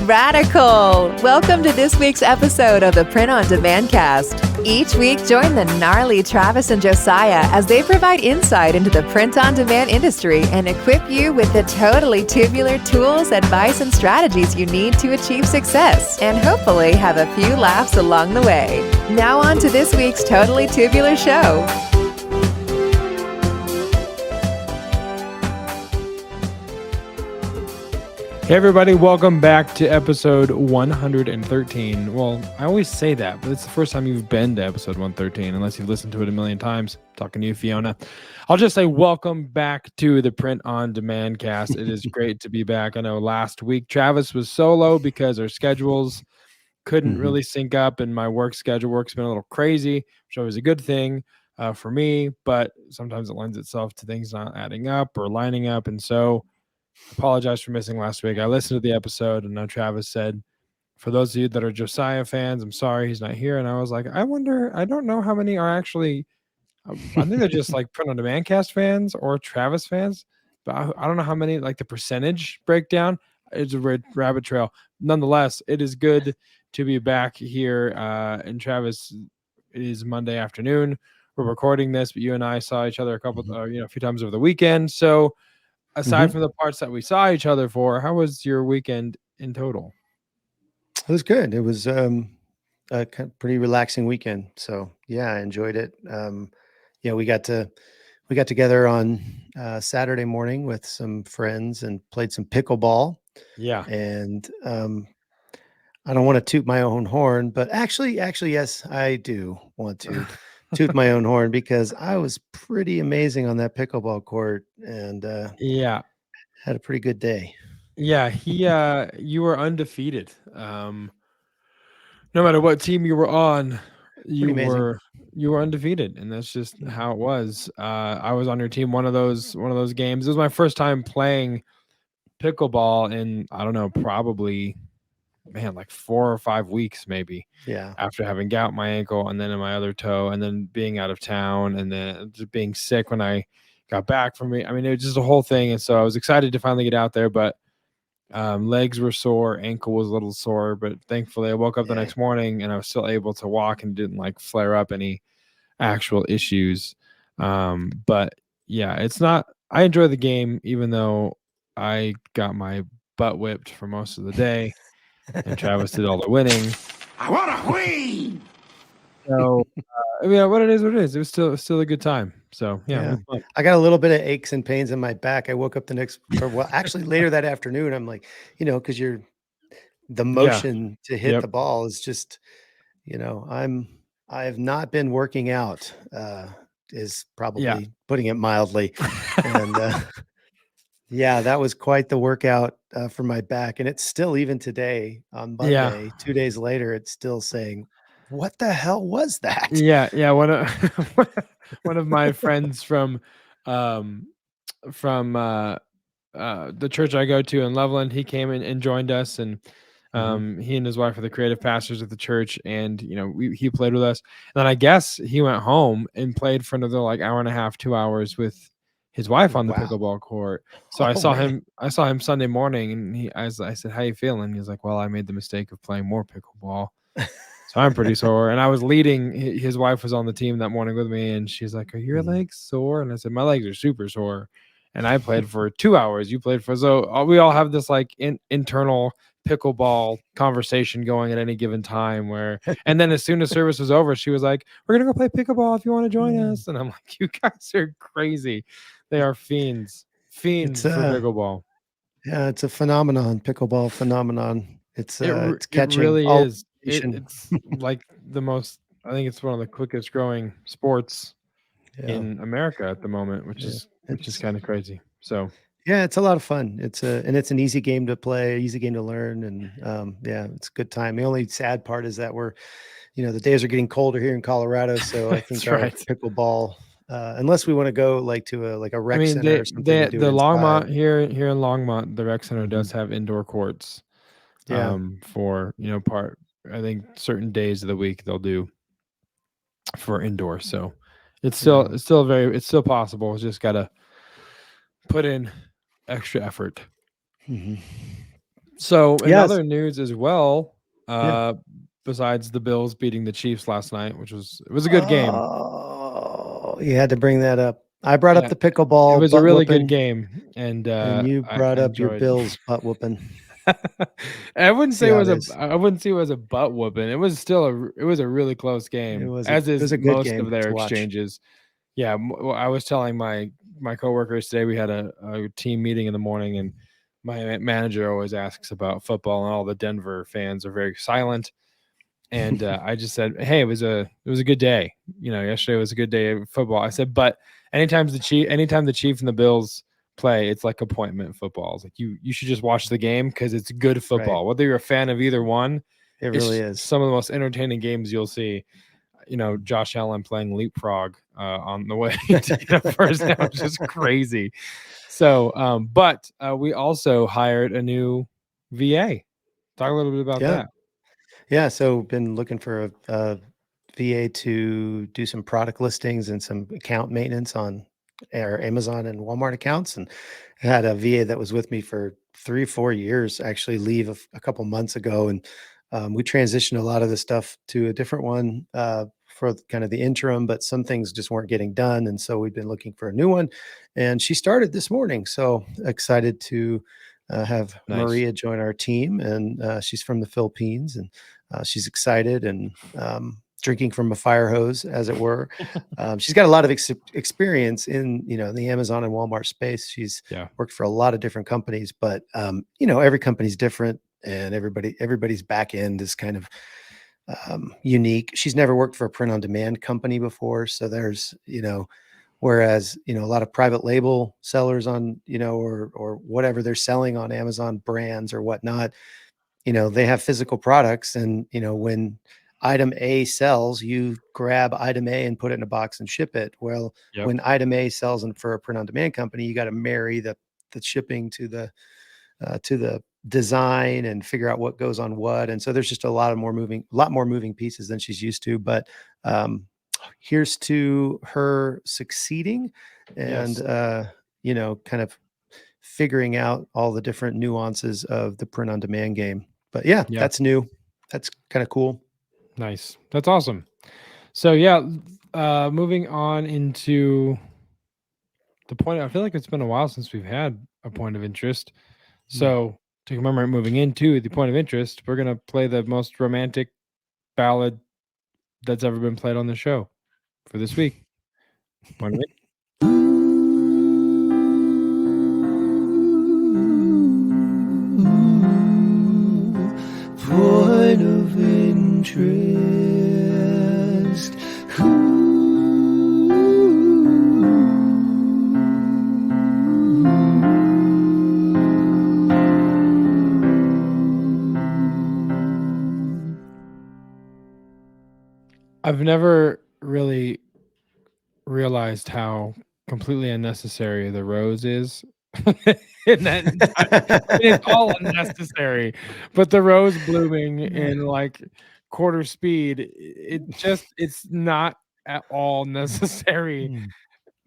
Radical! Welcome to this week's episode of the Print on Demand Cast. Each week, join the gnarly Travis and Josiah as they provide insight into the print on demand industry and equip you with the totally tubular tools, advice, and strategies you need to achieve success and hopefully have a few laughs along the way. Now on to this week's Totally Tubular show. Hey everybody, welcome back to episode 113. Well, I always say that, but it's the first time you've been to episode 113, unless you've listened to it a million times. Talking to you, Fiona. I'll just say welcome back to the Print on Demand Cast. It is great to be back. I know last week Travis was solo because our schedules couldn't really sync up, and my work's been a little crazy, which is always a good thing for me, but sometimes it lends itself to things not adding up or lining up, and so apologize for missing last week. I listened to the episode, and now Travis said, for those of you that are Josiah fans, I'm sorry he's not here. And I was like, I don't know how many are actually, I think they're just like Print on Demand Cast fans or Travis fans, but I don't know how many, like the percentage breakdown. It's a rabbit trail. Nonetheless, it is good to be back here. And Travis, it is Monday afternoon. We're recording this, but you and I saw each other a few times over the weekend. So aside from the parts that we saw each other for, how was your weekend in total? It was good. It was a pretty relaxing weekend. So yeah, I enjoyed it. We got together on Saturday morning with some friends and played some pickleball. Yeah. And I don't want to toot my own horn, but actually, yes, I do want to toot my own horn because I was pretty amazing on that pickleball court and had a pretty good day. Yeah, you were undefeated. No matter what team you were on, you were undefeated, and that's just how it was. I was on your team one of those games. It was my first time playing pickleball in, I don't know, probably like 4 or 5 weeks maybe. Yeah. After having gout in my ankle and then in my other toe and then being out of town and then just being sick when I got back from me. I mean, it was just a whole thing. And so I was excited to finally get out there, but legs were sore, ankle was a little sore, but thankfully I woke up the next morning and I was still able to walk and didn't like flare up any actual issues. But yeah, I enjoy the game, even though I got my butt whipped for most of the day. And Travis did all the winning. I want to win. So, what it is. It was still a good time. So, yeah. I got a little bit of aches and pains in my back. I woke up actually later that afternoon. I'm like, because the motion to hit the ball is just, I have not been working out, is probably putting it mildly. And, that was quite the workout for my back. And it's still, even today on Monday, 2 days later, it's still saying, what the hell was that? Yeah. One of my friends from the church I go to in Loveland, he came in and joined us, and he and his wife are the creative pastors of the church, and he played with us. And then I guess he went home and played for another like hour and a half, 2 hours with his wife on the pickleball court. So I saw him Sunday morning, and I said, how you feeling? He's like, well, I made the mistake of playing more pickleball. So I'm pretty sore. And I was leading. His wife was on the team that morning with me, and she's like, are your legs sore? And I said, my legs are super sore. And I played for 2 hours. You played for, so we all have this like internal pickleball conversation going at any given time and then as soon as service was over, she was like, we're going to go play pickleball if you want to join us. And I'm like, you guys are crazy. They are fiends for pickleball. Yeah, it's a pickleball phenomenon. It's catching. It really is. It's like I think it's one of the quickest growing sports in America at the moment, which is kind of crazy. So yeah, it's a lot of fun. It's an easy game to play, easy game to learn, and it's a good time. The only sad part is that the days are getting colder here in Colorado, so I think our pickleball, unless we want to go like to a rec center or something. The Longmont here in Longmont, the rec center does have indoor courts. For I think certain days of the week they'll do for indoor. So it's still possible. It's just gotta put in extra effort. So in Yes. other news as well, Yeah. besides the Bills beating the Chiefs last night, which was a good game. Oh, you had to bring that up. I brought up Yeah, the it pickleball was a butt really good whooping, game, and and you I brought up your enjoyed. Bills butt whooping. I wouldn't See say it how was it a is. I wouldn't say it was a butt whooping. It was still it was a really close It game, was as is a good most of game their to watch. exchanges. Yeah, well, I was telling my coworkers today, we had a team meeting in the morning, and my manager always asks about football, and all the Denver fans are very silent. And I just said, "Hey, it was a good day. Yesterday was a good day of football." I said, "But anytime the Chiefs and the Bills play, it's like appointment football. It's like you should just watch the game because it's good Right. football. Whether you're a fan of either one, It really it's is. some of the most entertaining games you'll see. Josh Allen playing leapfrog on the way to get a first down, just crazy. So, but we also hired a new VA. Talk a little bit about Yeah. that. Yeah. So been looking for a VA to do some product listings and some account maintenance on our Amazon and Walmart accounts, and I had a VA that was with me for 3 or 4 years actually leave a couple months ago, and we transitioned a lot of the stuff to a different one for kind of the interim, but some things just weren't getting done, and so we've been looking for a new one, and she started this morning, so excited to have Nice. Maria join our team, and she's from the Philippines, and she's excited and drinking from a fire hose, as it were. She's got a lot of experience in the Amazon and Walmart space. She's Yeah. worked for a lot of different companies, but every company's different, and everybody's back end is kind of unique. She's never worked for a print on demand company before, so there's whereas a lot of private label sellers on or whatever they're selling on Amazon brands or whatnot, they have physical products, and when item A sells, you grab item A and put it in a box and ship it. Well, Yep. when item A sells and for a print on demand company, you got to marry the shipping to the design and figure out what goes on what. And so there's just a lot more moving pieces than she's used to. But here's to her succeeding and Yes. kind of figuring out all the different nuances of the print on demand game. But yeah, Yeah. that's new. That's kind of cool. Nice. That's awesome. So yeah, moving on into the point. I feel like it's been a while since we've had a point of interest. So to commemorate moving into the point of interest, we're gonna play the most romantic ballad that's ever been played on the show for this week. Point of Point of interest. I've never really realized how completely unnecessary the rose is. And then it's all unnecessary, but the rose blooming in like quarter speed, it's not at all necessary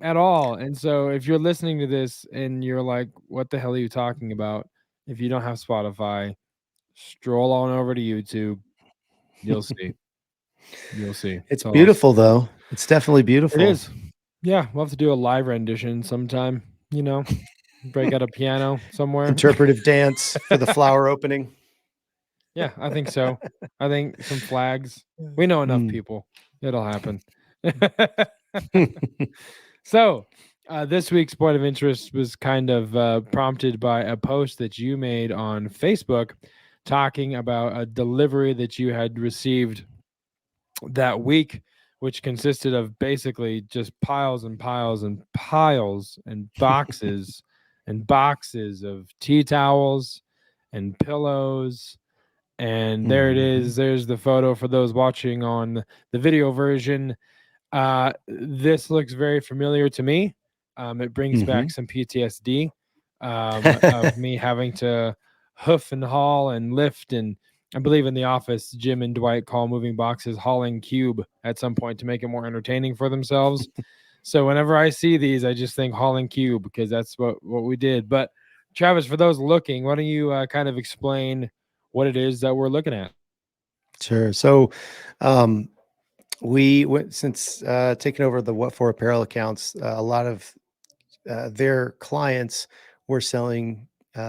at all. And so if you're listening to this and you're like, what the hell are you talking about? If you don't have Spotify, stroll on over to YouTube. You'll see. You'll see. It's That's all I'll say. beautiful, though. It's definitely It beautiful. is. Yeah, we'll have to do a live rendition sometime, break out a piano somewhere. Interpretive dance for the flower opening. Yeah, I think so. I think some flags. We know enough people. It'll happen. So, this week's point of interest was kind of prompted by a post that you made on Facebook talking about a delivery that you had received that week, which consisted of basically just piles and piles and piles and boxes and boxes of tea towels and pillows. And there it is. There's the photo for those watching on the video version. This looks very familiar to me. It brings back some PTSD of me having to hoof and haul and lift. And I believe in The Office, Jim and Dwight call moving boxes hauling cube at some point to make it more entertaining for themselves. So whenever I see these, I just think hauling cube because that's what we did. But Travis, for those looking, why don't you kind of explain what it is that we're looking at? Sure. So, we went since taking over the What For Apparel accounts. A lot of their clients were selling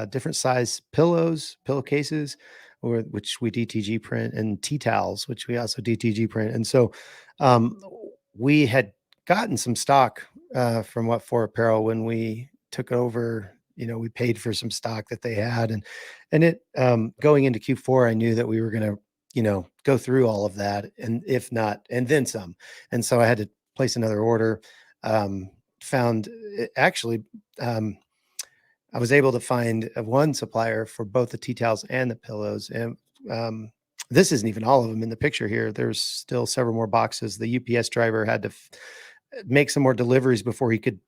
different size pillows, pillowcases, which we DTG print, and tea towels, which we also DTG print. And so um, we had gotten some stock from What For Apparel when we took over. We paid for some stock that they had, and it going into Q4, I knew that we were going to go through all of that, and if not, and then some. And so I had to place another order. Found actually I was able to find one supplier for both the tea towels and the pillows, and this isn't even all of them in the picture here. There's still several more boxes. The UPS driver had to make some more deliveries before he could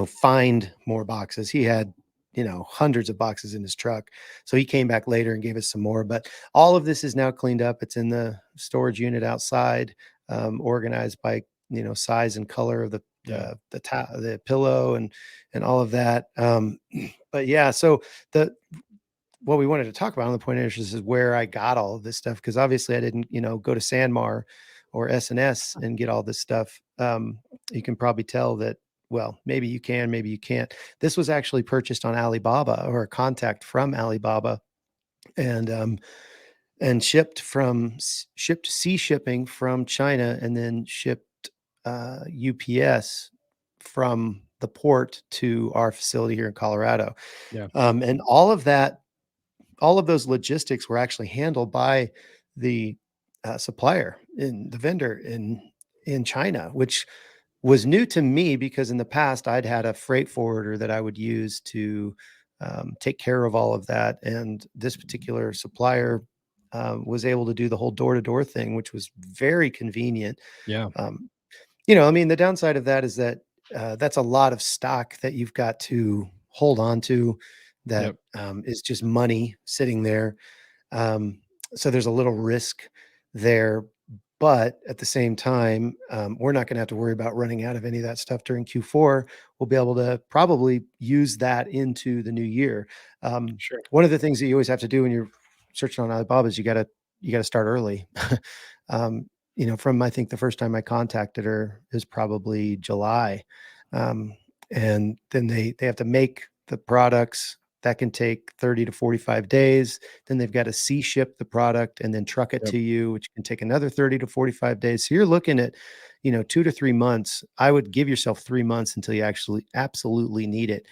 find more boxes. He had hundreds of boxes in his truck, so he came back later and gave us some more. But all of this is now cleaned up. It's in the storage unit outside, organized by size and color of the pillow and all of that. But yeah, so what we wanted to talk about on the point of interest is where I got all of this stuff, because obviously I didn't go to Sanmar or SNS and get all this stuff. You can probably tell that. Well, maybe you can, maybe you can't. This was actually purchased on Alibaba, or a contact from Alibaba, and shipped sea shipping from China, and then shipped UPS from the port to our facility here in Colorado. Yeah. And all of those logistics were actually handled by the supplier, in the vendor in China, which was new to me, because in the past I'd had a freight forwarder that I would use to take care of all of that. And this particular supplier was able to do the whole door-to-door thing, which was very convenient. Yeah. I mean, the downside of that is that that's a lot of stock that you've got to hold on to, that is just money sitting there. So there's a little risk there. But at the same time, we're not going to have to worry about running out of any of that stuff during Q4. We'll be able to probably use that into the new year. Sure. One of the things that you always have to do when you're searching on Alibaba is you got to start early. From, I think the first time I contacted her is probably July, and then they have to make the products. That can take 30 to 45 days. Then they've got to sea ship the product and then truck it to you, which can take another 30 to 45 days. So you're looking at, 2 to 3 months. I would give yourself 3 months until you actually absolutely need it.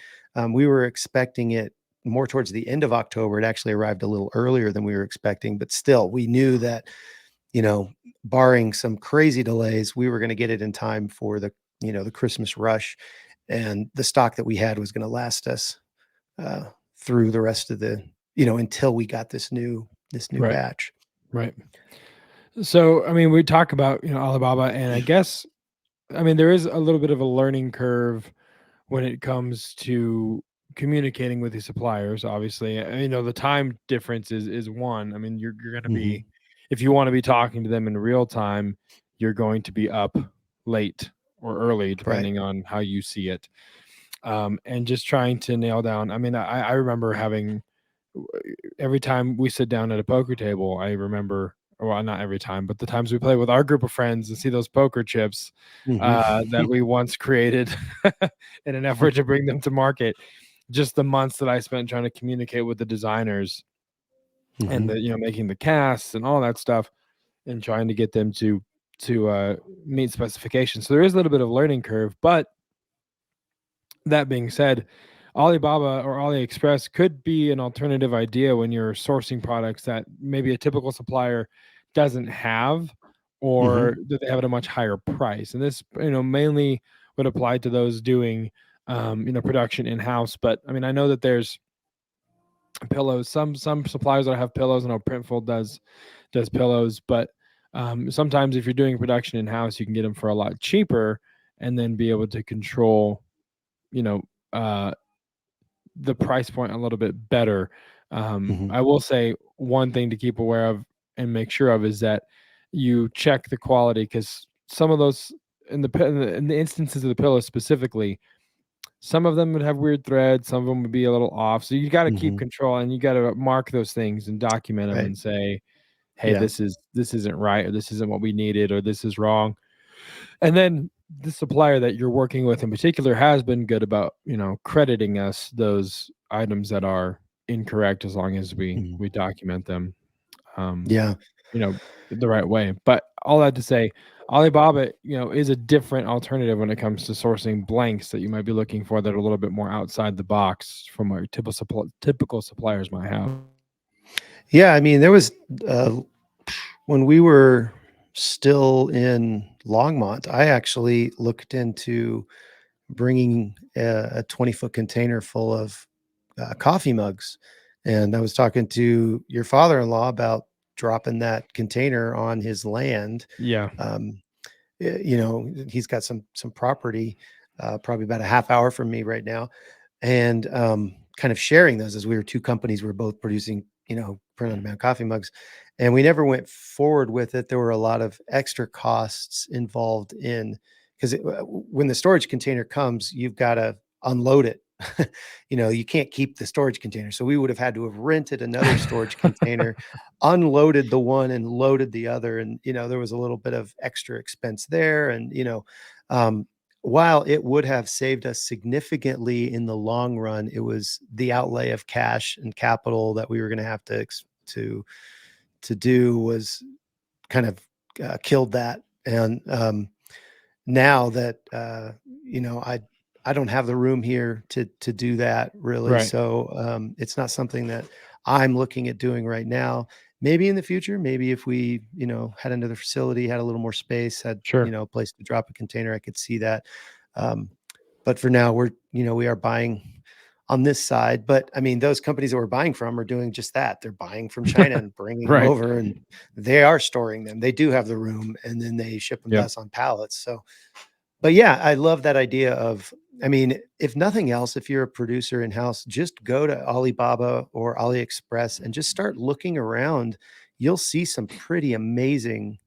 We were expecting it more towards the end of October. It actually arrived a little earlier than we were expecting, but still, we knew that, barring some crazy delays, we were going to get it in time for the Christmas rush, and the stock that we had was going to last us through the rest of the, until we got this new batch. Right. So, I mean, we talk about, Alibaba, and I guess, I mean, there is a little bit of a learning curve when it comes to communicating with the suppliers. Obviously, the time difference is one. I mean, you're going to be, if you want to be talking to them in real time, you're going to be up late or early, depending on how you see it. And just trying to nail down. I mean, I remember having, every time we sit down at a poker table, I remember, well, not every time, but the times we play with our group of friends and see those poker chips that we once created in an effort to bring them to market. Just the months that I spent trying to communicate with the designers and making the casts and all that stuff, and trying to get them to meet specifications. So there is a little bit of learning curve, but that being said, Alibaba or AliExpress could be an alternative idea when you're sourcing products that maybe a typical supplier doesn't have, or that they have at a much higher price. And this, mainly would apply to those doing, production in-house. But I mean, I know that there's pillows. Some suppliers that have pillows. I know Printful does pillows, but sometimes if you're doing production in-house, you can get them for a lot cheaper, and then be able to control, the price point a little bit better. I will say one thing to keep aware of and make sure of is that you check the quality, because some of those in the instances of the pillows specifically, Some of them would have weird threads. Some of them would be a little off. So you got to keep control, and you got to mark those things and document them and say, hey, this isn't right, or this isn't what we needed, or this is wrong. And then the supplier that you're working with in particular has been good about, crediting us those items that are incorrect, as long as we document them the right way. But all that to say, Alibaba, is a different alternative when it comes to sourcing blanks that you might be looking for that are a little bit more outside the box from what your typical suppliers might have. Yeah, I mean, there was when we were still in Longmont, I actually looked into bringing a 20-foot container full of coffee mugs. And I was talking to your father-in-law about dropping that container on his land. Yeah. He's got some property, probably about a half hour from me right now. And kind of sharing those, as we were two companies, we were both producing, print-on-demand coffee mugs. And we never went forward with it. There were a lot of extra costs involved in, because when the storage container comes, you've got to unload it. You can't keep the storage container. So we would have had to have rented another storage container, unloaded the one and loaded the other. And, there was a little bit of extra expense there. And, while it would have saved us significantly in the long run, it was the outlay of cash and capital that we were going to have to do was kind of killed that. And now that I don't have the room here to do that really. Right. So it's not something that I'm looking at doing right now. Maybe in the future, maybe if we, had another facility, had a little more space, had, a place to drop a container, I could see that. But for now we are buying on this side. But I mean, those companies that we're buying from are doing just that. They're buying from China and bringing them over, and they are storing them. They do have the room, and then they ship them to us on pallets. So, but yeah, I love that idea of, I mean, if nothing else, if you're a producer in-house, just go to Alibaba or AliExpress and just start looking around. You'll see some pretty amazing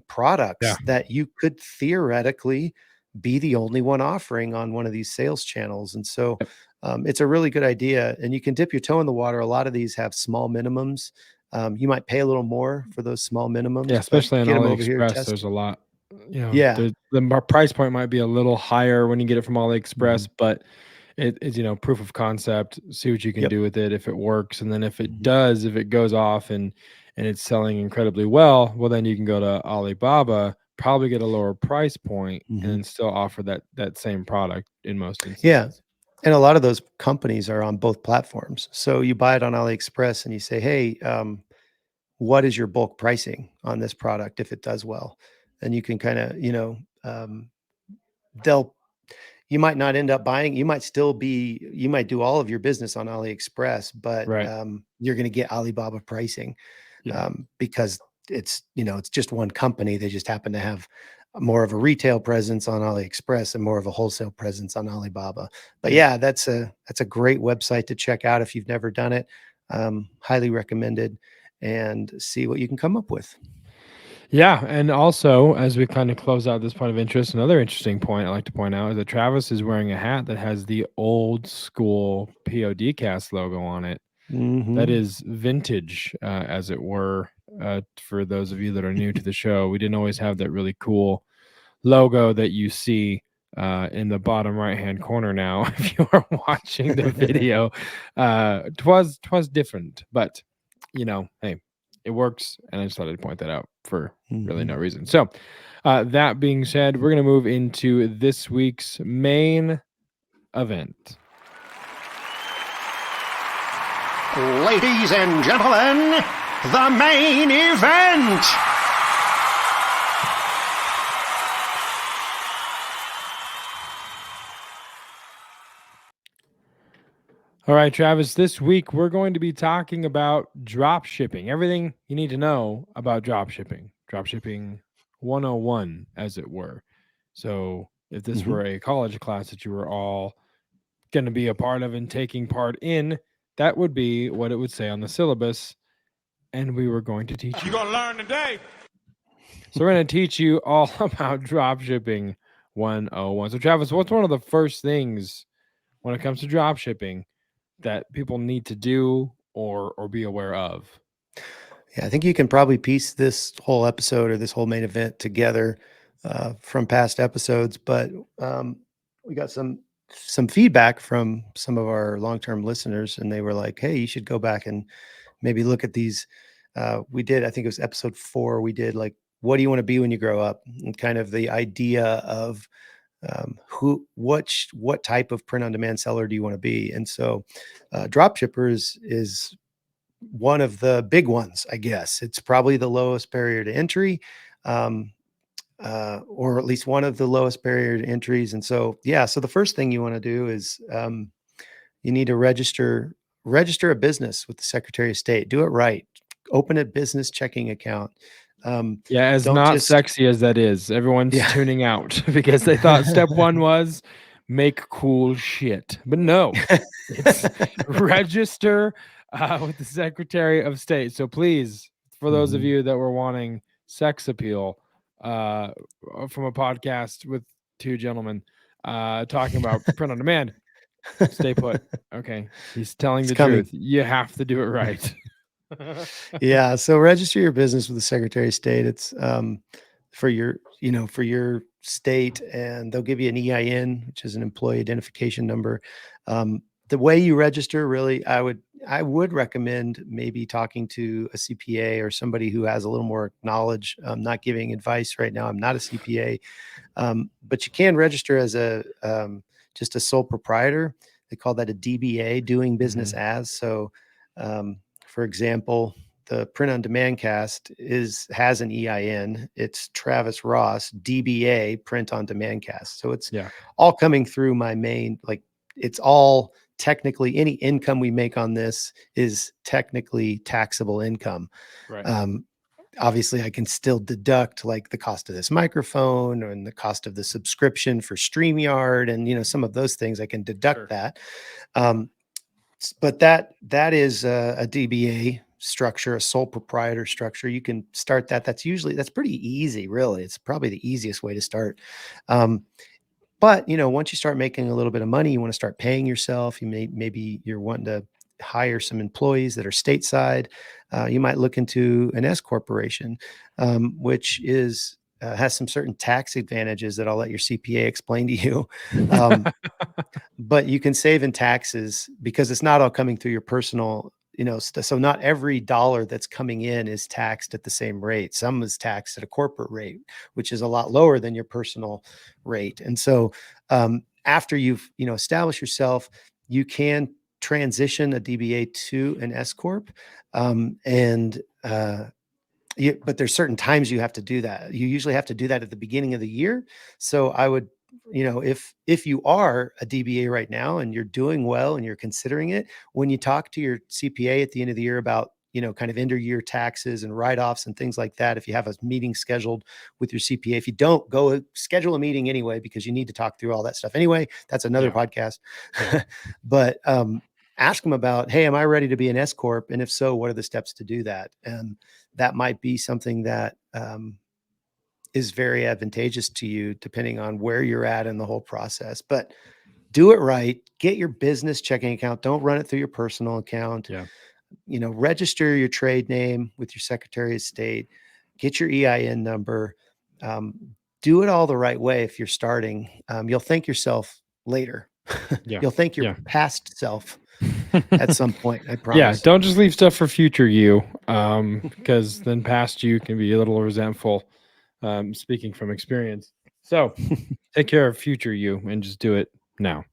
products that you could theoretically be the only one offering on one of these sales channels. And so it's a really good idea, and you can dip your toe in the water. A lot of these have small minimums. You might pay a little more for those small minimums. Yeah, especially on AliExpress, there's a lot. The price point might be a little higher when you get it from AliExpress, but it's proof of concept. See what you can do with it, if it works, and then if it does, if it goes off and it's selling incredibly well, then you can go to Alibaba, probably get a lower price point, and still offer that same product in most instances. Yeah, and a lot of those companies are on both platforms. So you buy it on AliExpress and you say, hey, what is your bulk pricing on this product if it does well? And you can kind of, you might not end up buying, you might do all of your business on AliExpress, but you're going to get Alibaba pricing because it's just one company. They just happen to have more of a retail presence on AliExpress and more of a wholesale presence on Alibaba. But yeah, that's a great website to check out if you've never done it. Highly recommended, and see what you can come up with. Yeah, and also, as we kind of close out this point of interest, another interesting point I'd like to point out is that Travis is wearing a hat that has the old school PODcast logo on it. That is vintage, as it were. For those of you that are new to the show, we didn't always have that really cool logo that you see in the bottom right-hand corner now. If you are watching the video, twas different, but hey, it works, and I just thought I'd point that out for really no reason. So that being said, we're going to move into this week's main event. Ladies and gentlemen, the main event. All right, Travis, this week we're going to be talking about drop shipping. Everything you need to know about drop shipping. Drop shipping 101, as it were. So if this were a college class that you were all going to be a part of and taking part in, that would be what it would say on the syllabus. And we were going to teach you. You're going to learn today. So we're going to teach you all about drop shipping 101. So Travis, what's one of the first things when it comes to drop shipping that people need to do or be aware of? Yeah, I think you can probably piece this whole episode or this whole main event together from past episodes, but we got some feedback from some of our long-term listeners, and they were like, "Hey, you should go back and maybe look at these." We did, I think it was episode 4. We did like, "What do you want to be when you grow up?" And kind of the idea of what type of print-on-demand seller do you want to be? And so, dropshipper is one of the big ones, I guess. It's probably the lowest barrier to entry, um, or at least one of the lowest barrier to entries. And so, yeah, so the first thing you want to do is you need to register a business with the Secretary of State. Do it right. Open a business checking account. Yeah, as Don't not just sexy as that is, everyone's yeah. tuning out because they thought step 1 was make cool shit. But no, it's register with the Secretary of State. So please, for those of Mhm. you that were wanting sex appeal from a podcast with 2 gentlemen talking about print on demand, stay put. Okay, he's telling It's the coming. truth. You have to do it right. Yeah, so register your business with the Secretary of State. It's for your, for your state, and they'll give you an EIN, which is an employee identification number. The way you register, really, I would recommend maybe talking to a CPA or somebody who has a little more knowledge. I'm not giving advice right now. I'm not a CPA, but you can register as a just a sole proprietor. They call that a DBA, doing business Mhm. as. So, for example, the print on demand cast has an EIN. It's Travis Ross, DBA, print on demand cast. So it's Yeah, all coming through my main, like it's all technically any income we make on this is technically taxable income. right. Um, Obviously I can still deduct like the cost of this microphone and the cost of the subscription for StreamYard and some of those things I can deduct Sure. that. Um, but that is a DBA structure, a sole proprietor structure. You can start that. That's pretty easy, really. It's probably the easiest way to start. But once you start making a little bit of money, you want to start paying yourself. Maybe you're wanting to hire some employees that are stateside. You might look into an S corporation, which has some certain tax advantages that I'll let your CPA explain to you. Um, but you can save in taxes because it's not all coming through your personal, so not every dollar that's coming in is taxed at the same rate. Some is taxed at a corporate rate, which is a lot lower than your personal rate. And so after you've established yourself, you can transition a DBA to an S corp, and but there's certain times you have to do that. You usually have to do that at the beginning of the year. So I would, if you are a DBA right now and you're doing well and you're considering it, when you talk to your CPA at the end of the year about, kind of end of year taxes and write-offs and things like that, if you have a meeting scheduled with your CPA, if you don't, go schedule a meeting anyway, because you need to talk through all that stuff anyway. That's another Yeah. podcast. Yeah. But ask them about, hey, am I ready to be an S corp? And if so, what are the steps to do that? And that might be something that is very advantageous to you depending on where you're at in the whole process. But do it right. Get your business checking account. Don't run it through your personal account. Yeah. Register your trade name with your Secretary of State. Get your EIN number. Um, do it all the right way if you're starting. You'll thank yourself later. Yeah. You'll thank your Yeah. past self at some point, I Yeah, promise. don't just leave stuff for future you, because then past you can be a little resentful. Speaking from experience, so take care of future you and just do it now.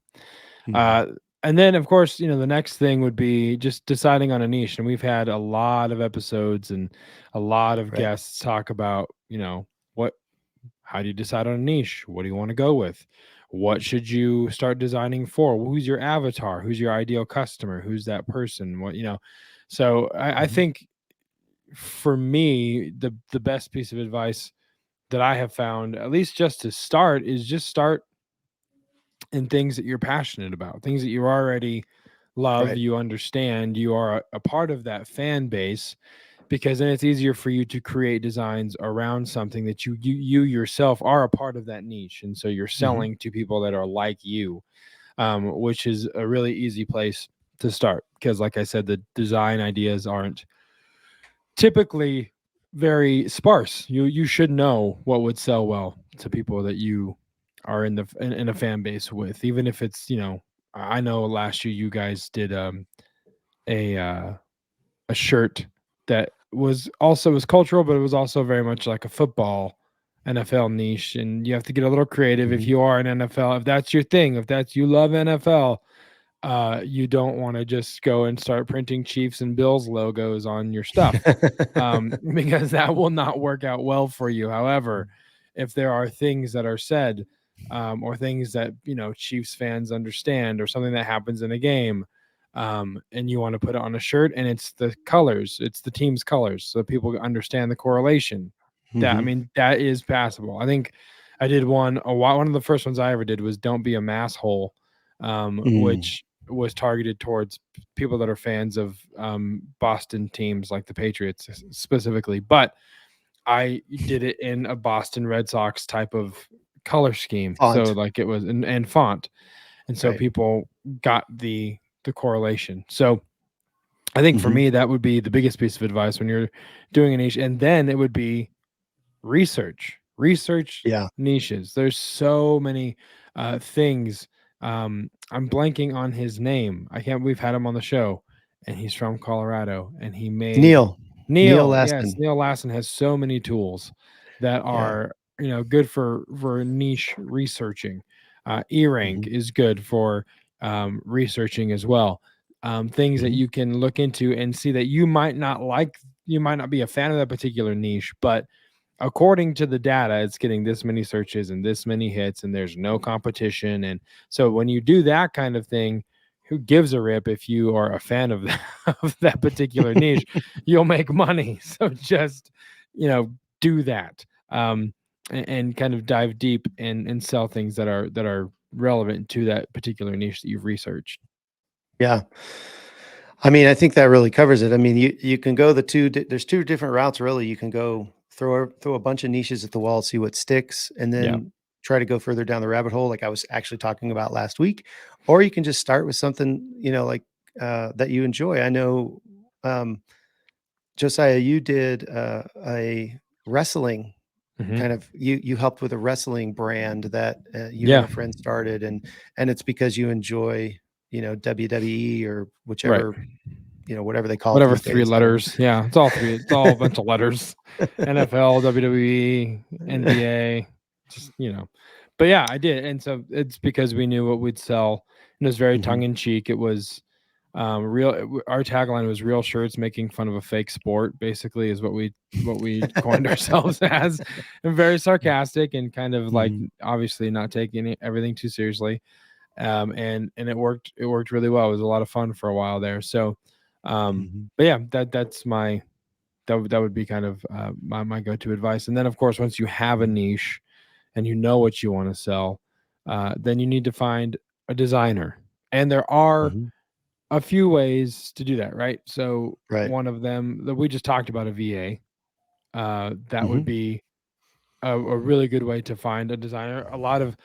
Mhm. Uh, and then, of course, the next thing would be just deciding on a niche. And we've had a lot of episodes and a lot of Right. guests talk about, what, how do you decide on a niche? What do you want to go with? What should you start designing for? Who's your avatar? Who's your ideal customer? Who's that person? So I Mhm. think for me, the best piece of advice that I have found, at least just to start, is just start in things that you're passionate about, things that you already love, Right. you understand, you are a part of that fan base. because then it's easier for you to create designs around something that you yourself are a part of that niche, and so you're selling to people that are like you, which is a really easy place to start, because like I said, the design ideas aren't typically very sparse. You should know what would sell well to people that you are in a fan base with, even if it's, I know last year you guys did a shirt that was cultural, but it was also very much like a football NFL niche, and you have to get a little creative if you are an NFL, if that's your thing, if that's you love NFL. You don't want to just go and start printing Chiefs and Bills logos on your stuff, because that will not work out well for you. However, if there are things that are said, or things that Chiefs fans understand, or something that happens in a game, and you want to put it on a shirt, and it's the colors, it's the team's colors, so people understand the correlation. That is passable. I think I did one of the first ones I ever did was "Don't Be a Masshole," which was targeted towards people that are fans of Boston teams like the Patriots specifically, but I did it in a Boston Red Sox type of color scheme, Font. so like it was and font, and so people got the correlation. So I think for me, that would be the biggest piece of advice when you're doing a niche, and then it would be research niches. There's so many things. I'm blanking on his name. We've had him on the show, and he's from Colorado, and he made Neil Lasson. Lasson. Neil Lasson has so many tools that are good for niche researching. E-Rank is good for researching as well. Things that you can look into and see that you might not be a fan of that particular niche, but according to the data, it's getting this many searches and this many hits, and there's no competition. And so when you do that kind of thing, who gives a rip if you are a fan of that particular niche? You'll make money. So just, do that, and kind of dive deep and sell things that are relevant to that particular niche that you've researched. Yeah. I mean, I think that really covers it. I mean, you can go there's two different routes, really. You can go throw a bunch of niches at the wall, see what sticks, and then try to go further down the rabbit hole, like I was actually talking about last week. Or you can just start with something, like that you enjoy. I know, Josiah, you did a wrestling kind of, you helped with a wrestling brand that you and a friend started, and it's because you enjoy, WWE or whichever, whatever they call it. Whatever 3 letters. Yeah, it's all 3. It's all a bunch of letters. NFL, WWE, NBA, just, But yeah, I did. And so it's because we knew what we'd sell. And it was very tongue in cheek. It was real. Our tagline was "Real shirts making fun of a fake sport," basically, is what we coined ourselves as. And very sarcastic and kind of like, obviously not taking everything too seriously. And it worked really well. It was a lot of fun for a while there. So but yeah, that would be kind of my go-to advice. And then of course, once you have a niche and you know what you want to sell, then you need to find a designer. And there are a few ways to do that, right? So one of them that we just talked about, a VA, that would be a really good way to find a designer. A lot of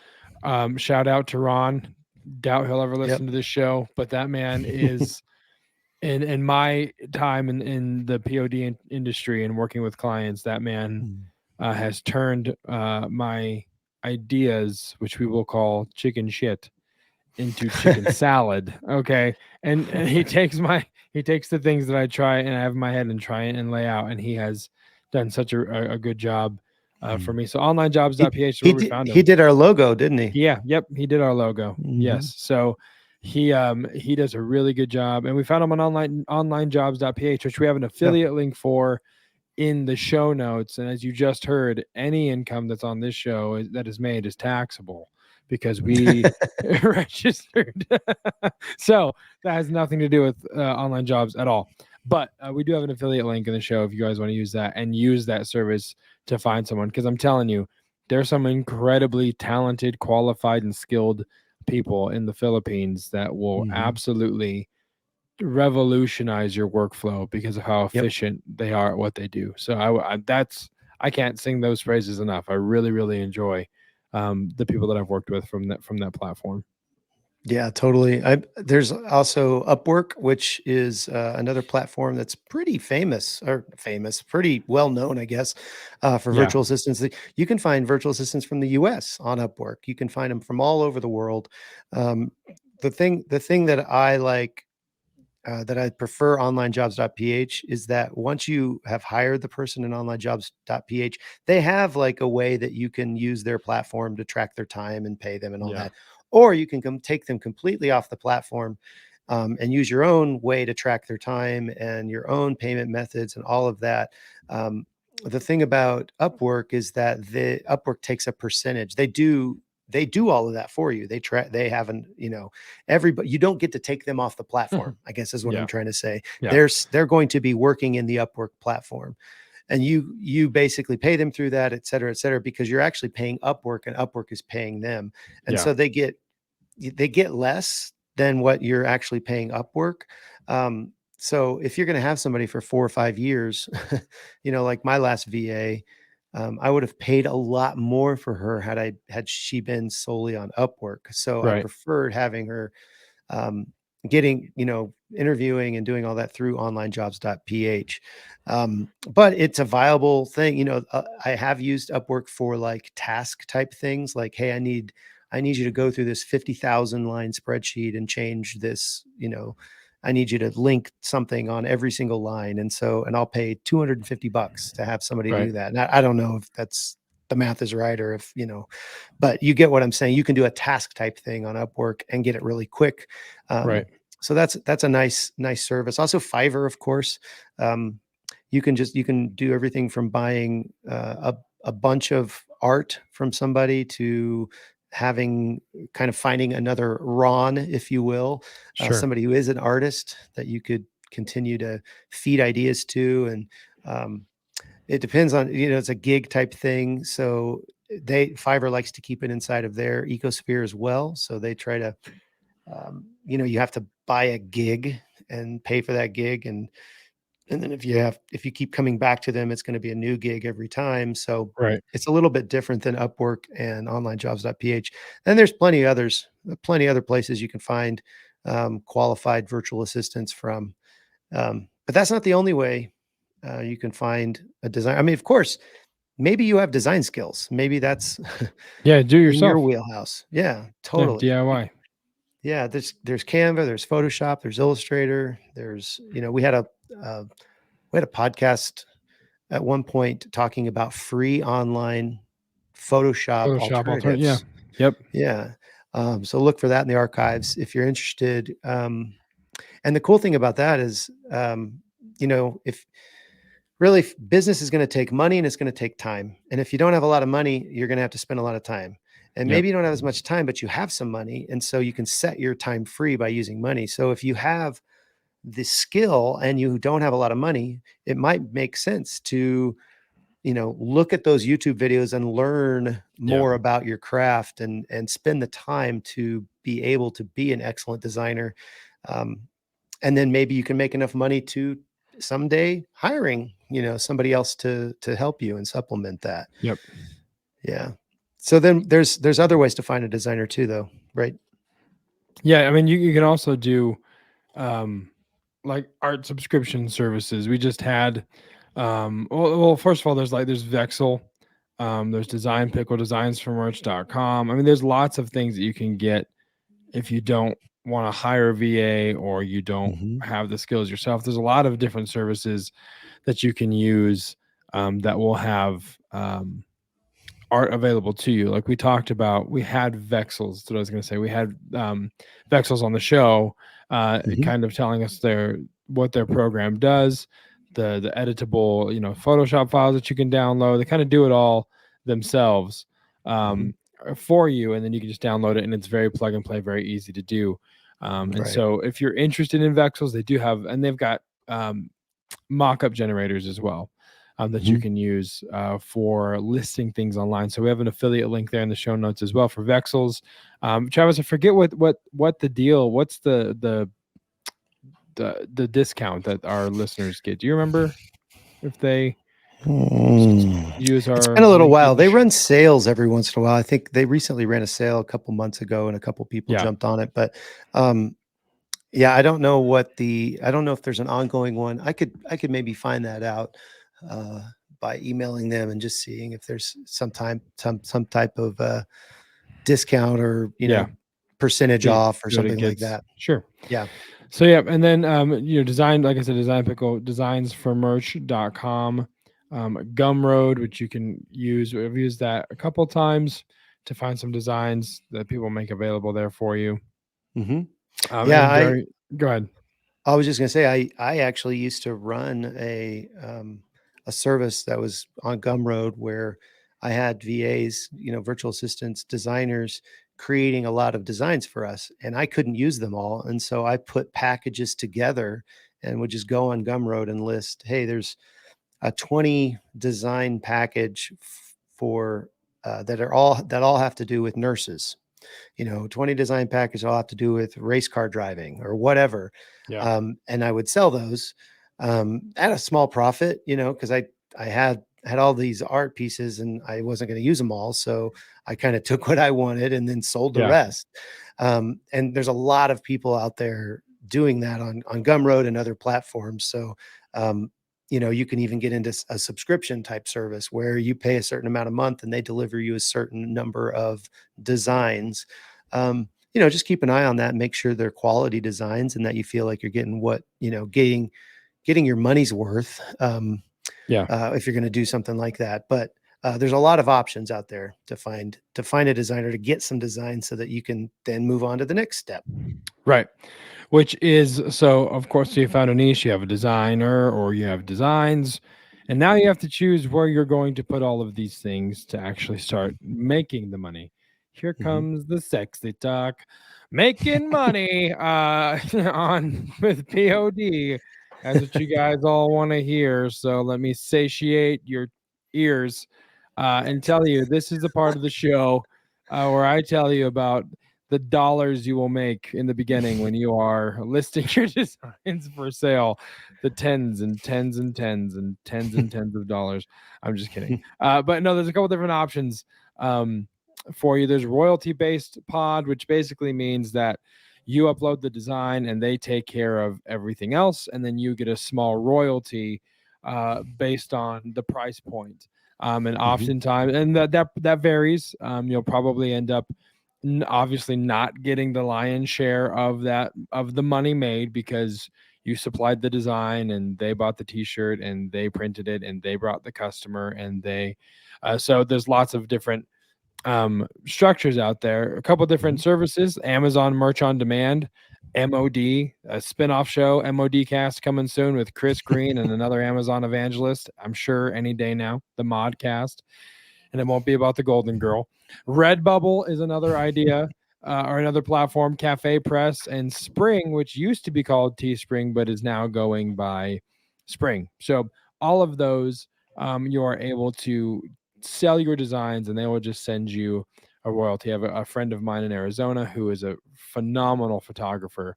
shout out to Ron. Doubt he'll ever listen to this show, but that man is in my time in the POD industry and working with clients, that man has turned my ideas, which we will call chicken shit, into chicken salad. Okay. And he takes the things that I try and I have in my head and try and lay out, and he has done such a good job for me. So onlinejobs.ph is where we found him. He did our logo, didn't he? Yeah. Yep. He did our logo. Yes. So he does a really good job, and we found him on onlinejobs.ph, which we have an affiliate link for in the show notes. And as you just heard, any income that's on this show that is made is taxable because we registered. So that has nothing to do with online jobs at all. But we do have an affiliate link in the show if you guys want to use that and use that service to find someone. Because I'm telling you, there's some incredibly talented, qualified, and skilled people in the Philippines that will absolutely revolutionize your workflow because of how Yep. efficient they are at what they do. So I can't sing those phrases enough. I really, really enjoy the people that I've worked with from that platform. Yeah, totally. There's also Upwork, which is another platform that's pretty pretty well known, I guess, for Yeah, virtual assistants. You can find virtual assistants from the U.S. on Upwork. You can find them from all over the world. Um, the thing that I like, that I prefer onlinejobs.ph is that once you have hired the person in onlinejobs.ph, they have like a way that you can use their platform to track their time and pay them and all yeah, that. Or you can come take them completely off the platform, and use your own way to track their time and your own payment methods and all of that. The thing about Upwork is that the Upwork takes a percentage. They do all of that for you. They haven't, everybody, you don't get to take them off the platform, I guess is what I'm yeah, trying to say. yeah, They're going to be working in the Upwork platform, and you basically pay them through that, et cetera, because you're actually paying Upwork and Upwork is paying them. And yeah. so they get less than what you're actually paying Upwork. So if you're going to have somebody for 4 or 5 years, like my last VA, I would have paid a lot more for her had she been solely on Upwork. So I Right, preferred having her, um, getting, interviewing and doing all that through onlinejobs.ph. But it's a viable thing. I have used Upwork for like task type things like, hey, I need you to go through this 50,000 line spreadsheet and change this, I need you to link something on every single line. And I'll pay $250 to have somebody right, do that. And I don't know if the math is right, or if, but you get what I'm saying. You can do a task type thing on Upwork and get it really quick. right. So that's a nice service. Also Fiverr, of course. Um, you can do everything from buying a bunch of art from somebody to kind of finding another Ron, if you will, Sure. somebody who is an artist that you could continue to feed ideas to. And um, it depends on, it's a gig type thing. So Fiverr likes to keep it inside of their ecosphere as well. So they try to, you have to buy a gig and pay for that gig. And then if you keep coming back to them, it's going to be a new gig every time. So Right. it's a little bit different than Upwork and onlinejobs.ph. And there's plenty other places you can find qualified virtual assistants from. But that's not the only way you can find a design. I mean, of course, maybe you have design skills. Maybe that's Yeah, do in your yourself. wheelhouse. Yeah, Yeah, totally. DIY. Yeah, there's Canva, there's Photoshop, there's Illustrator, there's, uh, we had a podcast at one point talking about free online Photoshop Photoshop alternate. Yeah. alternatives. Yep. Yeah. So look for that in the archives if you're interested. And the cool thing about that is, if business is going to take money and it's going to take time. And if you don't have a lot of money, you're going to have to spend a lot of time. And Yep. maybe you don't have as much time, but you have some money. And so you can set your time free by using money. So if you have the skill and you don't have a lot of money, it might make sense to, look at those YouTube videos and learn Yeah. more about your craft and spend the time to be able to be an excellent designer. Um, and then maybe you can make enough money to someday hiring, somebody else to help you and supplement that. Yep. Yeah. So then there's other ways to find a designer too, though, right? Yeah. I mean, you can also do um, like art subscription services. We just had, well, first of all, there's Vexel, there's Design Pickle, designsformerch.com. I mean, there's lots of things that you can get if you don't want to hire a VA or you don't Mhm. have the skills yourself. There's a lot of different services that you can use that will have art available to you. Like we talked about, we had Vexels. That's what I was going to say. We had Vexels on the show, Mhm. kind of telling us what their program does, the editable, Photoshop files that you can download. They kind of do it all themselves Mhm. for you, and then you can just download it, and it's very plug and play, very easy to do. And Right. so, if you're interested in Vexels, they do have, and they've got mockup generators as well that you Mhm. can use for listing things online. So we have an affiliate link there in the show notes as well for Vexels. Travis, I forget what the deal. What's the the discount that our listeners get. Do you remember if they use It's our been a little while. They linkage? run sales every once in a while. I think they recently ran a sale a couple months ago, and a couple people Yeah. jumped on it. But yeah, I don't know if there's an ongoing one. I could maybe find that out by emailing them and just seeing if there's some type of discount or Yeah. percentage See off or what it something like gets. that. Sure. Yeah. So yeah, and then design, like I said, Design Pickle, designsformerch.com, Gumroad, which you can use. I've used that a couple times to find some designs that people make available there for you. Mm-hmm. And Yeah, go ahead. I was just gonna say I actually used to run a service that was on Gumroad where I had VAs, virtual assistants, designers creating a lot of designs for us, and I couldn't use them all, and so I put packages together and would just go on Gumroad and list, hey, there's a 20 design package for that all have to do with nurses. 20 design package all have to do with race car driving or whatever. Yeah. And I would sell those at a small profit, because I had all these art pieces and I wasn't going to use them all. So I kind of took what I wanted and then sold the Yeah. rest. And there's a lot of people out there doing that on Gumroad and other platforms. So, you can even get into a subscription type service where you pay a certain amount a month and they deliver you a certain number of designs. Just keep an eye on that and make sure they're quality designs and that you feel like you're getting getting your money's worth. If you're going to do something like that, but there's a lot of options out there to find a designer to get some designs so that you can then move on to the next step. Right. Which is, so of course, you found a niche, you have a designer or you have designs, and now you have to choose where you're going to put all of these things to actually start making the money. Here comes the sexy talk. Making money on with POD. That's what you guys all want to hear. So let me satiate your ears and tell you this is the part of the show where I tell you about the dollars you will make in the beginning when you are listing your designs for sale, the tens and tens and tens and tens and tens of dollars. I'm just kidding. But no, there's a couple different options for you. There's royalty-based pod, which basically means that you upload the design and they take care of everything else, and then you get a small royalty based on the price point. And oftentimes, and that varies. You'll probably end up obviously not getting the lion's share of the money made because you supplied the design and they bought the t-shirt and they printed it and they brought the customer and they so there's lots of different structures out there. A couple different services: Amazon Merch on Demand, MOD, a spin-off show, MOD Cast, coming soon with Chris Green and another Amazon evangelist, I'm sure any day now, the Modcast, and it won't be about the Golden Girl. Redbubble is another idea or another platform. Cafe Press and Spring, which used to be called Teespring, but is now going by Spring. So all of those, you are able to sell your designs and they will just send you a royalty. I have a friend of mine in Arizona who is a phenomenal photographer,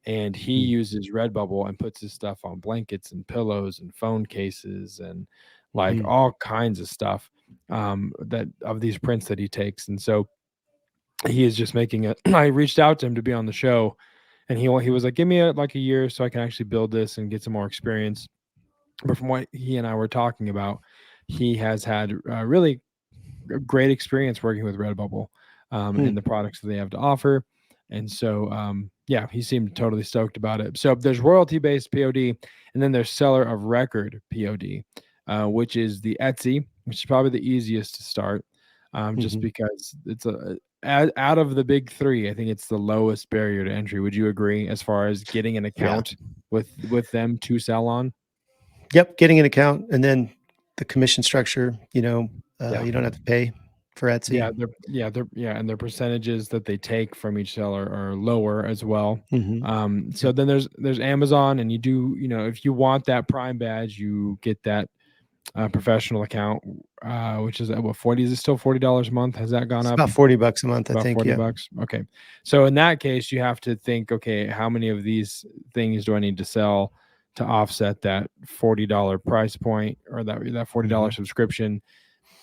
and he uses Redbubble and puts his stuff on blankets and pillows and phone cases and like all kinds of stuff that of these prints that he takes. And so he is just making it. I reached out to him to be on the show, and he was like, give me a year so I can actually build this and get some more experience. But from what he and I were talking about, he has had really great experience working with Redbubble and the products that they have to offer. And so, he seemed totally stoked about it. So there's royalty-based POD, and then there's seller of record POD, which is the Etsy, which is probably the easiest to start, just because it's out of the big three, I think it's the lowest barrier to entry. Would you agree as far as getting an account with them to sell on? Yep, getting an account, and then the commission structure. You don't have to pay for Etsy. And their percentages that they take from each seller are lower as well. So then there's Amazon, and you do, if you want that Prime badge, you get that professional account, which is at what, 40? Is it still $40 a month? Has that gone It's up? about $40 a month, I About think. 40 Yeah. bucks. Okay. So in that case, you have to think, okay, how many of these things do I need to sell to offset that $40 price point, or that $40 subscription,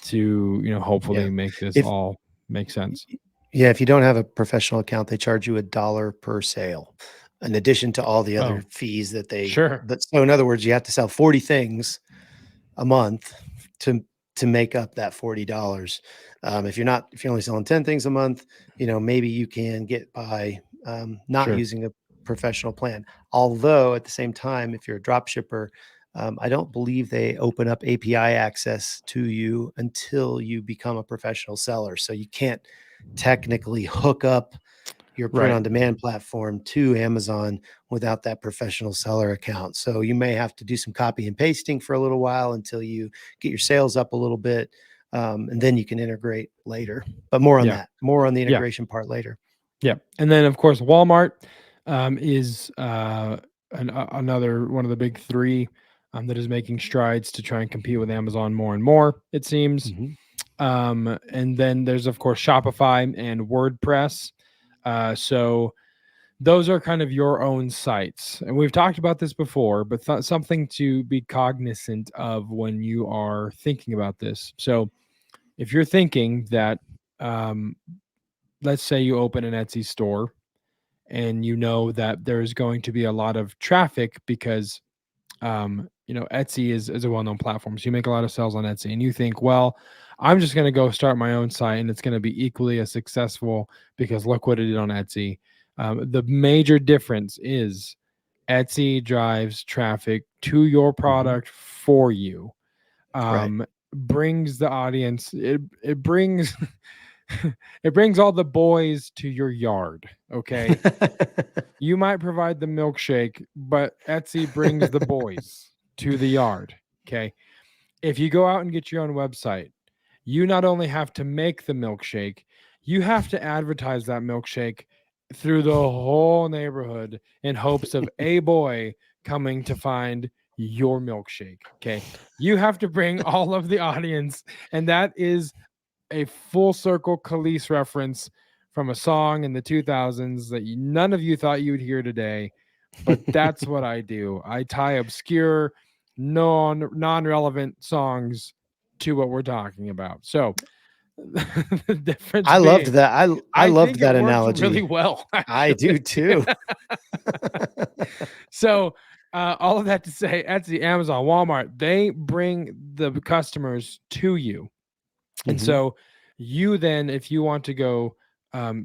to, hopefully Yeah. make this If all make sense. Yeah, if you don't have a professional account, they charge you $1 per sale, in addition to all the other Oh, fees that they. sure. But so in other words, you have to sell 40 things a month to make up that $40. If you're only selling 10 things a month, maybe you can get by not Sure. using a professional plan. Although at the same time, if you're a drop shipper, I don't believe they open up API access to you until you become a professional seller. So you can't technically hook up your print Right. on demand platform to Amazon without that professional seller account. So you may have to do some copy and pasting for a little while until you get your sales up a little bit. And then you can integrate later, but more on Yeah. the integration part later. Yeah. And then of course, Walmart is another one of the big three that is making strides to try and compete with Amazon more and more, it seems. And then there's of course Shopify and WordPress. So those are kind of your own sites. And we've talked about this before, but something to be cognizant of when you are thinking about this. So if you're thinking that, let's say you open an Etsy store and you know that there is going to be a lot of traffic because Etsy is a well-known platform, so you make a lot of sales on Etsy, and you think, well, I'm just going to go start my own site and it's going to be equally as successful because look what it did on Etsy. The major difference is Etsy drives traffic to your product for you. Brings the audience, it brings it brings all the boys to your yard. Okay. You might provide the milkshake, but Etsy brings the boys to the yard. Okay. If you go out and get your own website, you not only have to make the milkshake, you have to advertise that milkshake through the whole neighborhood in hopes of a boy coming to find your milkshake. Okay. You have to bring all of the audience, and that is a full circle Khalees reference from a song in the 2000s that none of you thought you would hear today, but that's what I do. I tie obscure, non-relevant songs to what we're talking about. So the difference I loved being, that. I loved think that it works analogy. really well. I do too. So all of that to say, Etsy, Amazon, Walmart, they bring the customers to you. And so you then, if you want to go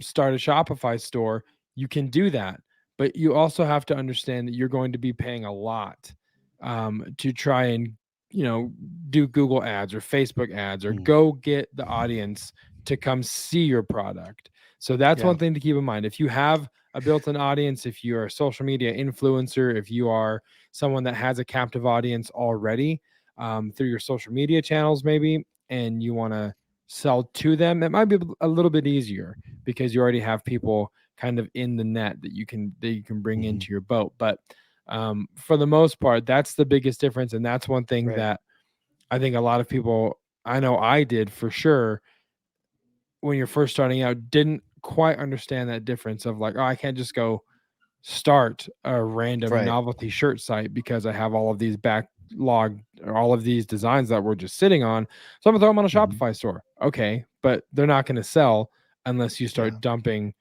start a Shopify store, you can do that. But you also have to understand that you're going to be paying a lot to try and, do Google ads or Facebook ads or go get the audience to come see your product. So that's one thing to keep in mind. If you have a built-in audience, if you're a social media influencer, if you are someone that has a captive audience already through your social media channels, maybe, and you want to sell to them, it might be a little bit easier because you already have people kind of in the net that you can bring into your boat. But for the most part, that's the biggest difference, and that's one thing that I think a lot of people, I know I did for sure, when you're first starting out, didn't quite understand that difference of like, oh, I can't just go start a random novelty shirt site because I have all of these backlog or all of these designs that we're just sitting on. So I'm gonna throw them on a Shopify store. Okay, but they're not going to sell unless you start dumping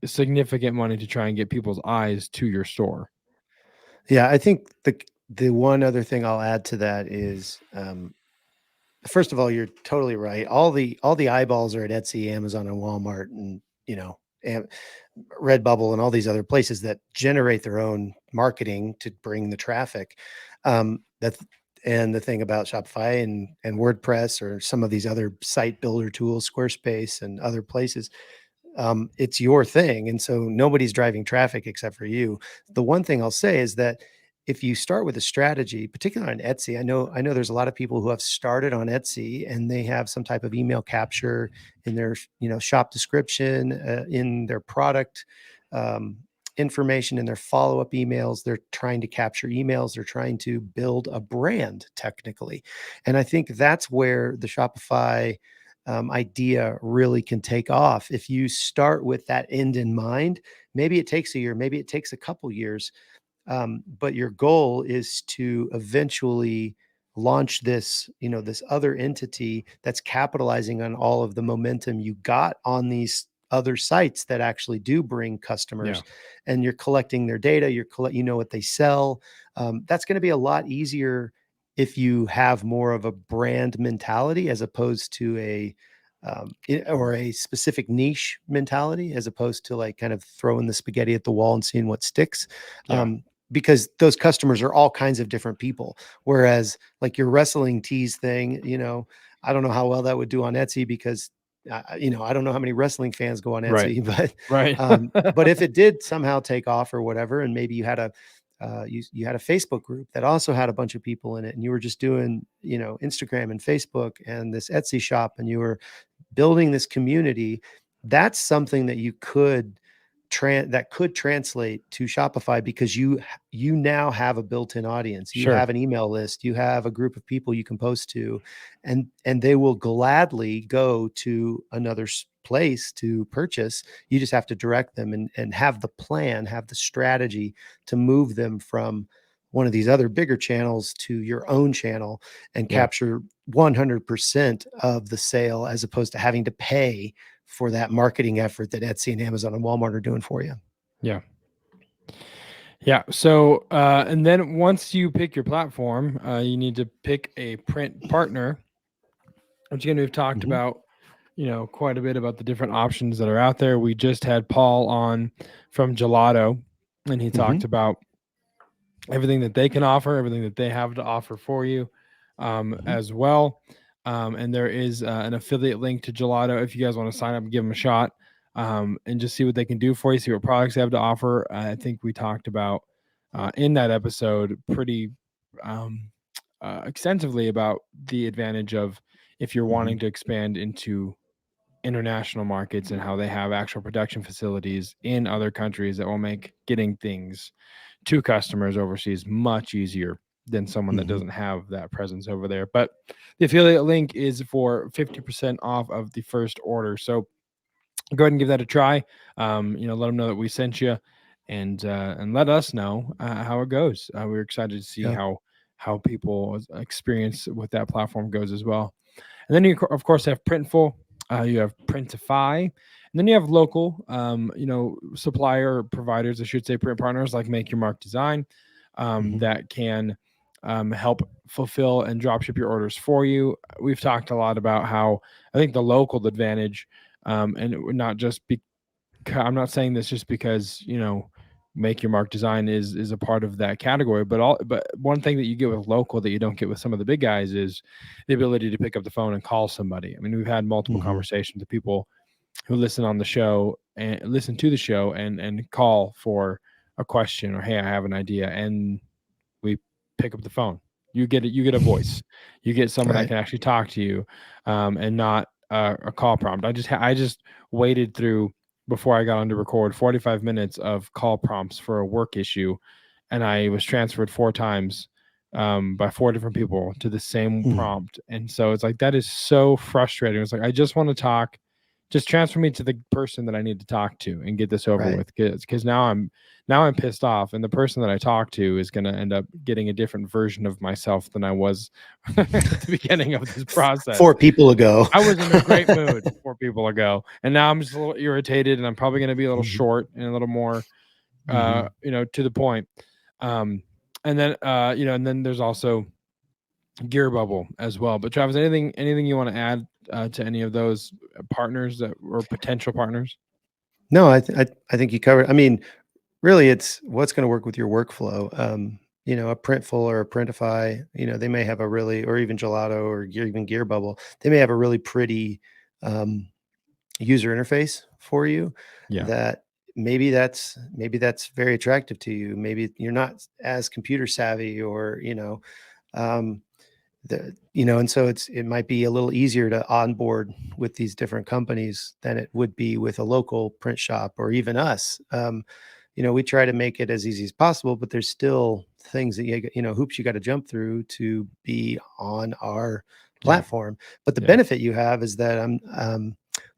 significant money to try and get people's eyes to your store. Yeah, I think the one other thing I'll add to that is, first of all, you're totally right. All the eyeballs are at Etsy, Amazon, and Walmart, and Redbubble and all these other places that generate their own marketing to bring the traffic. That's and the thing about Shopify and WordPress or some of these other site builder tools, Squarespace and other places, it's your thing. And so nobody's driving traffic except for you. The one thing I'll say is that if you start with a strategy, particularly on Etsy, I know there's a lot of people who have started on Etsy and they have some type of email capture in their, shop description, in their product, information in their follow-up emails. They're trying to capture emails. They're trying to build a brand technically. And I think that's where the Shopify idea really can take off. If you start with that end in mind, maybe it takes a year, maybe it takes a couple years, but your goal is to eventually launch this, this other entity that's capitalizing on all of the momentum you got on these other sites that actually do bring customers, and you're collecting their data. You know what they sell. That's going to be a lot easier if you have more of a brand mentality as opposed to or a specific niche mentality, as opposed to like kind of throwing the spaghetti at the wall and seeing what sticks. Because those customers are all kinds of different people. Whereas like your wrestling tees thing, I don't know how well that would do on Etsy, because I don't know how many wrestling fans go on Etsy, but if it did somehow take off or whatever, and maybe you had a you had a Facebook group that also had a bunch of people in it, and you were just doing, Instagram and Facebook and this Etsy shop, and you were building this community, that's something that you could that could translate to Shopify, because you now have a built-in audience. You have an email list, you have a group of people you can post to, and they will gladly go to another place to purchase. You just have to direct them and have the plan, have the strategy to move them from one of these other bigger channels to your own channel and capture 100% of the sale, as opposed to having to pay for that marketing effort that Etsy and Amazon and Walmart are doing for you. Yeah. So, and then once you pick your platform, you need to pick a print partner, which again, we've talked about, quite a bit about the different options that are out there. We just had Paul on from Gelato, and he talked about everything that they can offer, everything that they have to offer for you, as well. And there is an affiliate link to Gelato if you guys want to sign up and give them a shot, and just see what they can do for you, see what products they have to offer. I think we talked about in that episode pretty extensively about the advantage of if you're wanting to expand into international markets, and how they have actual production facilities in other countries that will make getting things to customers overseas much easier than someone that doesn't have that presence over there. But the affiliate link is for 50% off of the first order. So go ahead and give that a try. Let them know that we sent you, and let us know how it goes. We're excited to see how people's experience with that platform goes as well. And then you, of course, have Printful. You have Printify, and then you have local, supplier providers, I should say, print partners like Make Your Mark Design, that can help fulfill and dropship your orders for you. We've talked a lot about how I think the local advantage, and it would not just be, I'm not saying this just because, Make Your Mark Design is a part of that category, but one thing that you get with local that you don't get with some of the big guys is the ability to pick up the phone and call somebody. I mean, we've had multiple conversations with people who listen to the show and call for a question, or, hey, I have an idea, and we pick up the phone. You get a voice. You get someone that can actually talk to you, and not a call prompt. I just waited through, before I got on to record, 45 minutes of call prompts for a work issue, and I was transferred 4 times by 4 different people to the same prompt. And so it's like, that is so frustrating. It's like, I just want to talk. Just transfer me to the person that I need to talk to and get this over with, because now I'm pissed off, and the person that I talk to is going to end up getting a different version of myself than I was at the beginning of this process. 4 people ago. I was in a great mood 4 people ago, and now I'm just a little irritated, and I'm probably going to be a little short and a little more, to the point. And then there's also Gear Bubble as well. But Travis, anything you want to add to any of those partners that or potential partners? No, I think you covered. I mean, really, it's what's going to work with your workflow. A Printful or a Printify, they may have a really, or even Gelato or even Gear Bubble, they may have a really pretty user interface for you. That maybe that's very attractive to you. Maybe you're not as computer savvy, or and so it might be a little easier to onboard with these different companies than it would be with a local print shop, or even us. we try to make it as easy as possible, but there's still things that hoops you got to jump through to be on our platform. But the benefit you have is that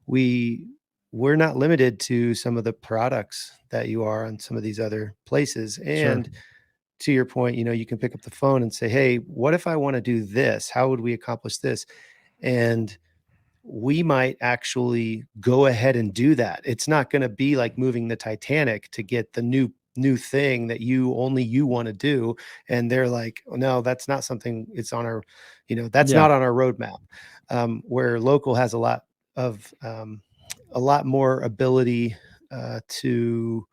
we're not limited to some of the products that you are on some of these other places. And to your point, you can pick up the phone and say, hey, what if I want to do this? How would we accomplish this? And we might actually go ahead and do that. It's not going to be like moving the Titanic to get the new thing that you want to do. And they're like, oh, no, that's not something it's on our, that's not on our roadmap. Where local has a lot more ability to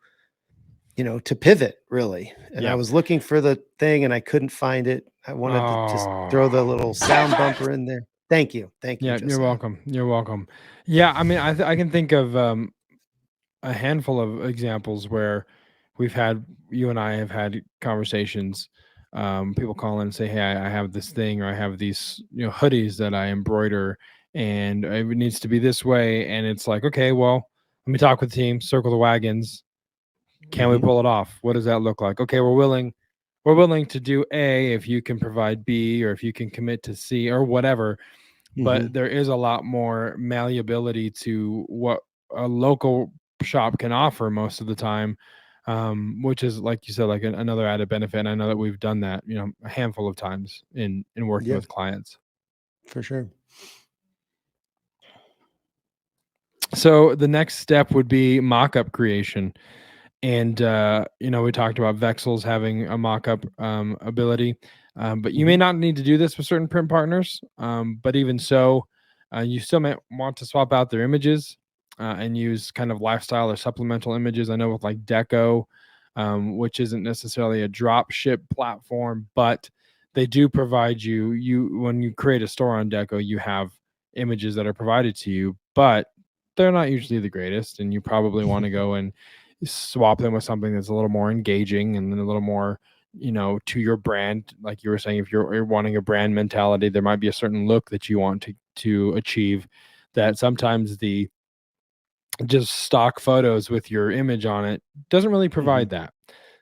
pivot, really. And I was looking for the thing and I couldn't find it. I wanted to just throw the little sound bumper in there. Thank you. Yeah, Josiah. you're welcome. You're welcome. Yeah, I mean, I can think of a handful of examples where you and I have had conversations. People call in and say, "Hey, I have this thing, or I have these hoodies that I embroider, and it needs to be this way." And it's like, okay, well, let me talk with the team, circle the wagons. Can we pull it off? What does that look like? Okay, we're willing to do A if you can provide B, or if you can commit to C, or whatever. But there is a lot more malleability to what a local shop can offer most of the time, which is, like you said, like another added benefit. And I know that we've done that, a handful of times in working with clients. For sure. So the next step would be mock-up creation. And, we talked about Vexels having a mock-up ability, but you may not need to do this with certain print partners. But even so, you still may want to swap out their images and use kind of lifestyle or supplemental images. I know with like Deco, which isn't necessarily a drop ship platform, but they do provide when you create a store on Deco, you have images that are provided to you, but they're not usually the greatest. And you probably want to go and swap them with something that's a little more engaging and then a little more to your brand. Like you were saying, if you're wanting a brand mentality, there might be a certain look that you want to achieve, that sometimes the just stock photos with your image on it doesn't really provide that.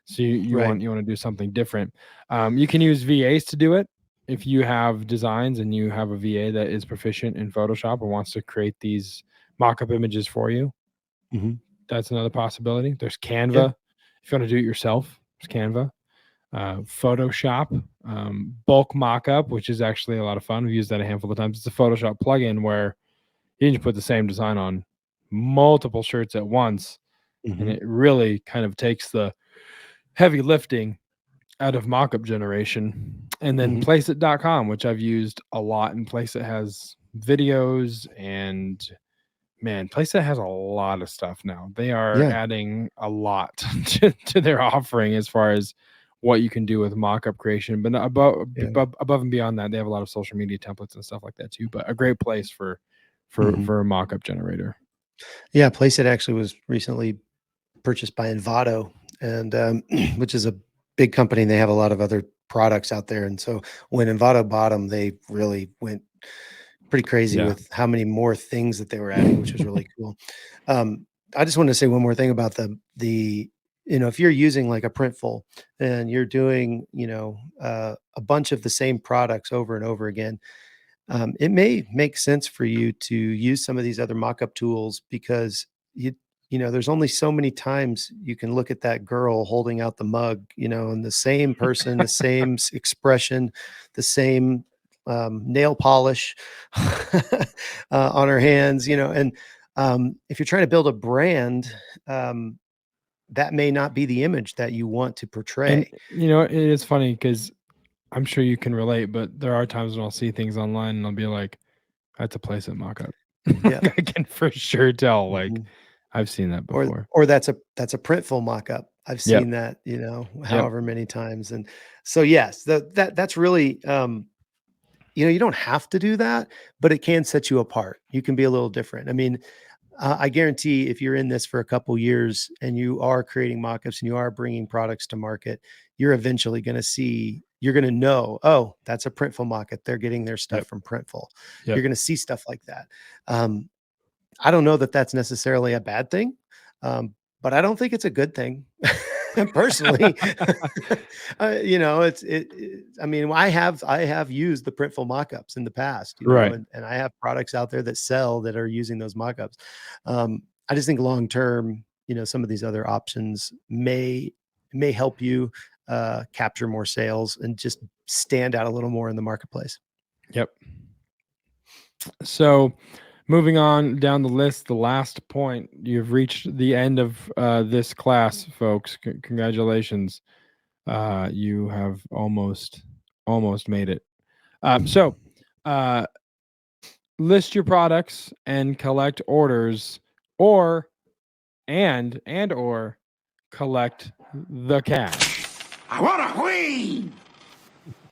So you want to do something different. You can use VAs to do it. If you have designs and you have a VA that is proficient in Photoshop and wants to create these mock-up images for you, that's another possibility. There's Canva. If you want to do it yourself, there's Canva. Photoshop, bulk mockup, which is actually a lot of fun. We've used that a handful of times. It's a Photoshop plugin where you can put the same design on multiple shirts at once, and it really kind of takes the heavy lifting out of mockup generation. And then Placeit.com, which I've used a lot, and Placeit has videos, and man, Placeit has a lot of stuff now. They are adding a lot to their offering as far as what you can do with mock-up creation. But above and beyond that, they have a lot of social media templates and stuff like that too. But a great place for a mock-up generator. Yeah, Placeit actually was recently purchased by Envato, and which is a big company. And they have a lot of other products out there. And so when Envato bought them, they really went pretty crazy with how many more things that they were adding, which was really cool. I just wanted to say one more thing about the if you're using like a Printful and you're doing, a bunch of the same products over and over again, it may make sense for you to use some of these other mock-up tools, because there's only so many times you can look at that girl holding out the mug, and the same person, the same expression, the same nail polish on her hands, and if you're trying to build a brand, that may not be the image that you want to portray. And, it is funny because I'm sure you can relate, but there are times when I'll see things online and I'll be like, that's a Placeit mockup. Yeah. I can for sure tell. Like I've seen that before. Or that's a Printful mockup. I've seen that, however many times. And so, yes, that's really, you don't have to do that, but it can set you apart. You can be a little different. I mean, I guarantee if you're in this for a couple years and you are creating mockups and you are bringing products to market, you're eventually going to know, oh, that's a Printful mockup. They're getting their stuff from Printful. You're going to see stuff like that. I don't know that that's necessarily a bad thing. but I don't think it's a good thing. Personally, you know, I mean, I have used the Printful mockups in the past, you know, Right. and I have products out there that sell that are using those mockups. I just think long term, you know, some of these other options may help you capture more sales and just stand out a little more in the marketplace. Yep. So moving on down the list, the last point, you've reached the end of this class, folks. Congratulations. You have almost made it. So list your products and collect orders, or or collect the cash. I want a queen!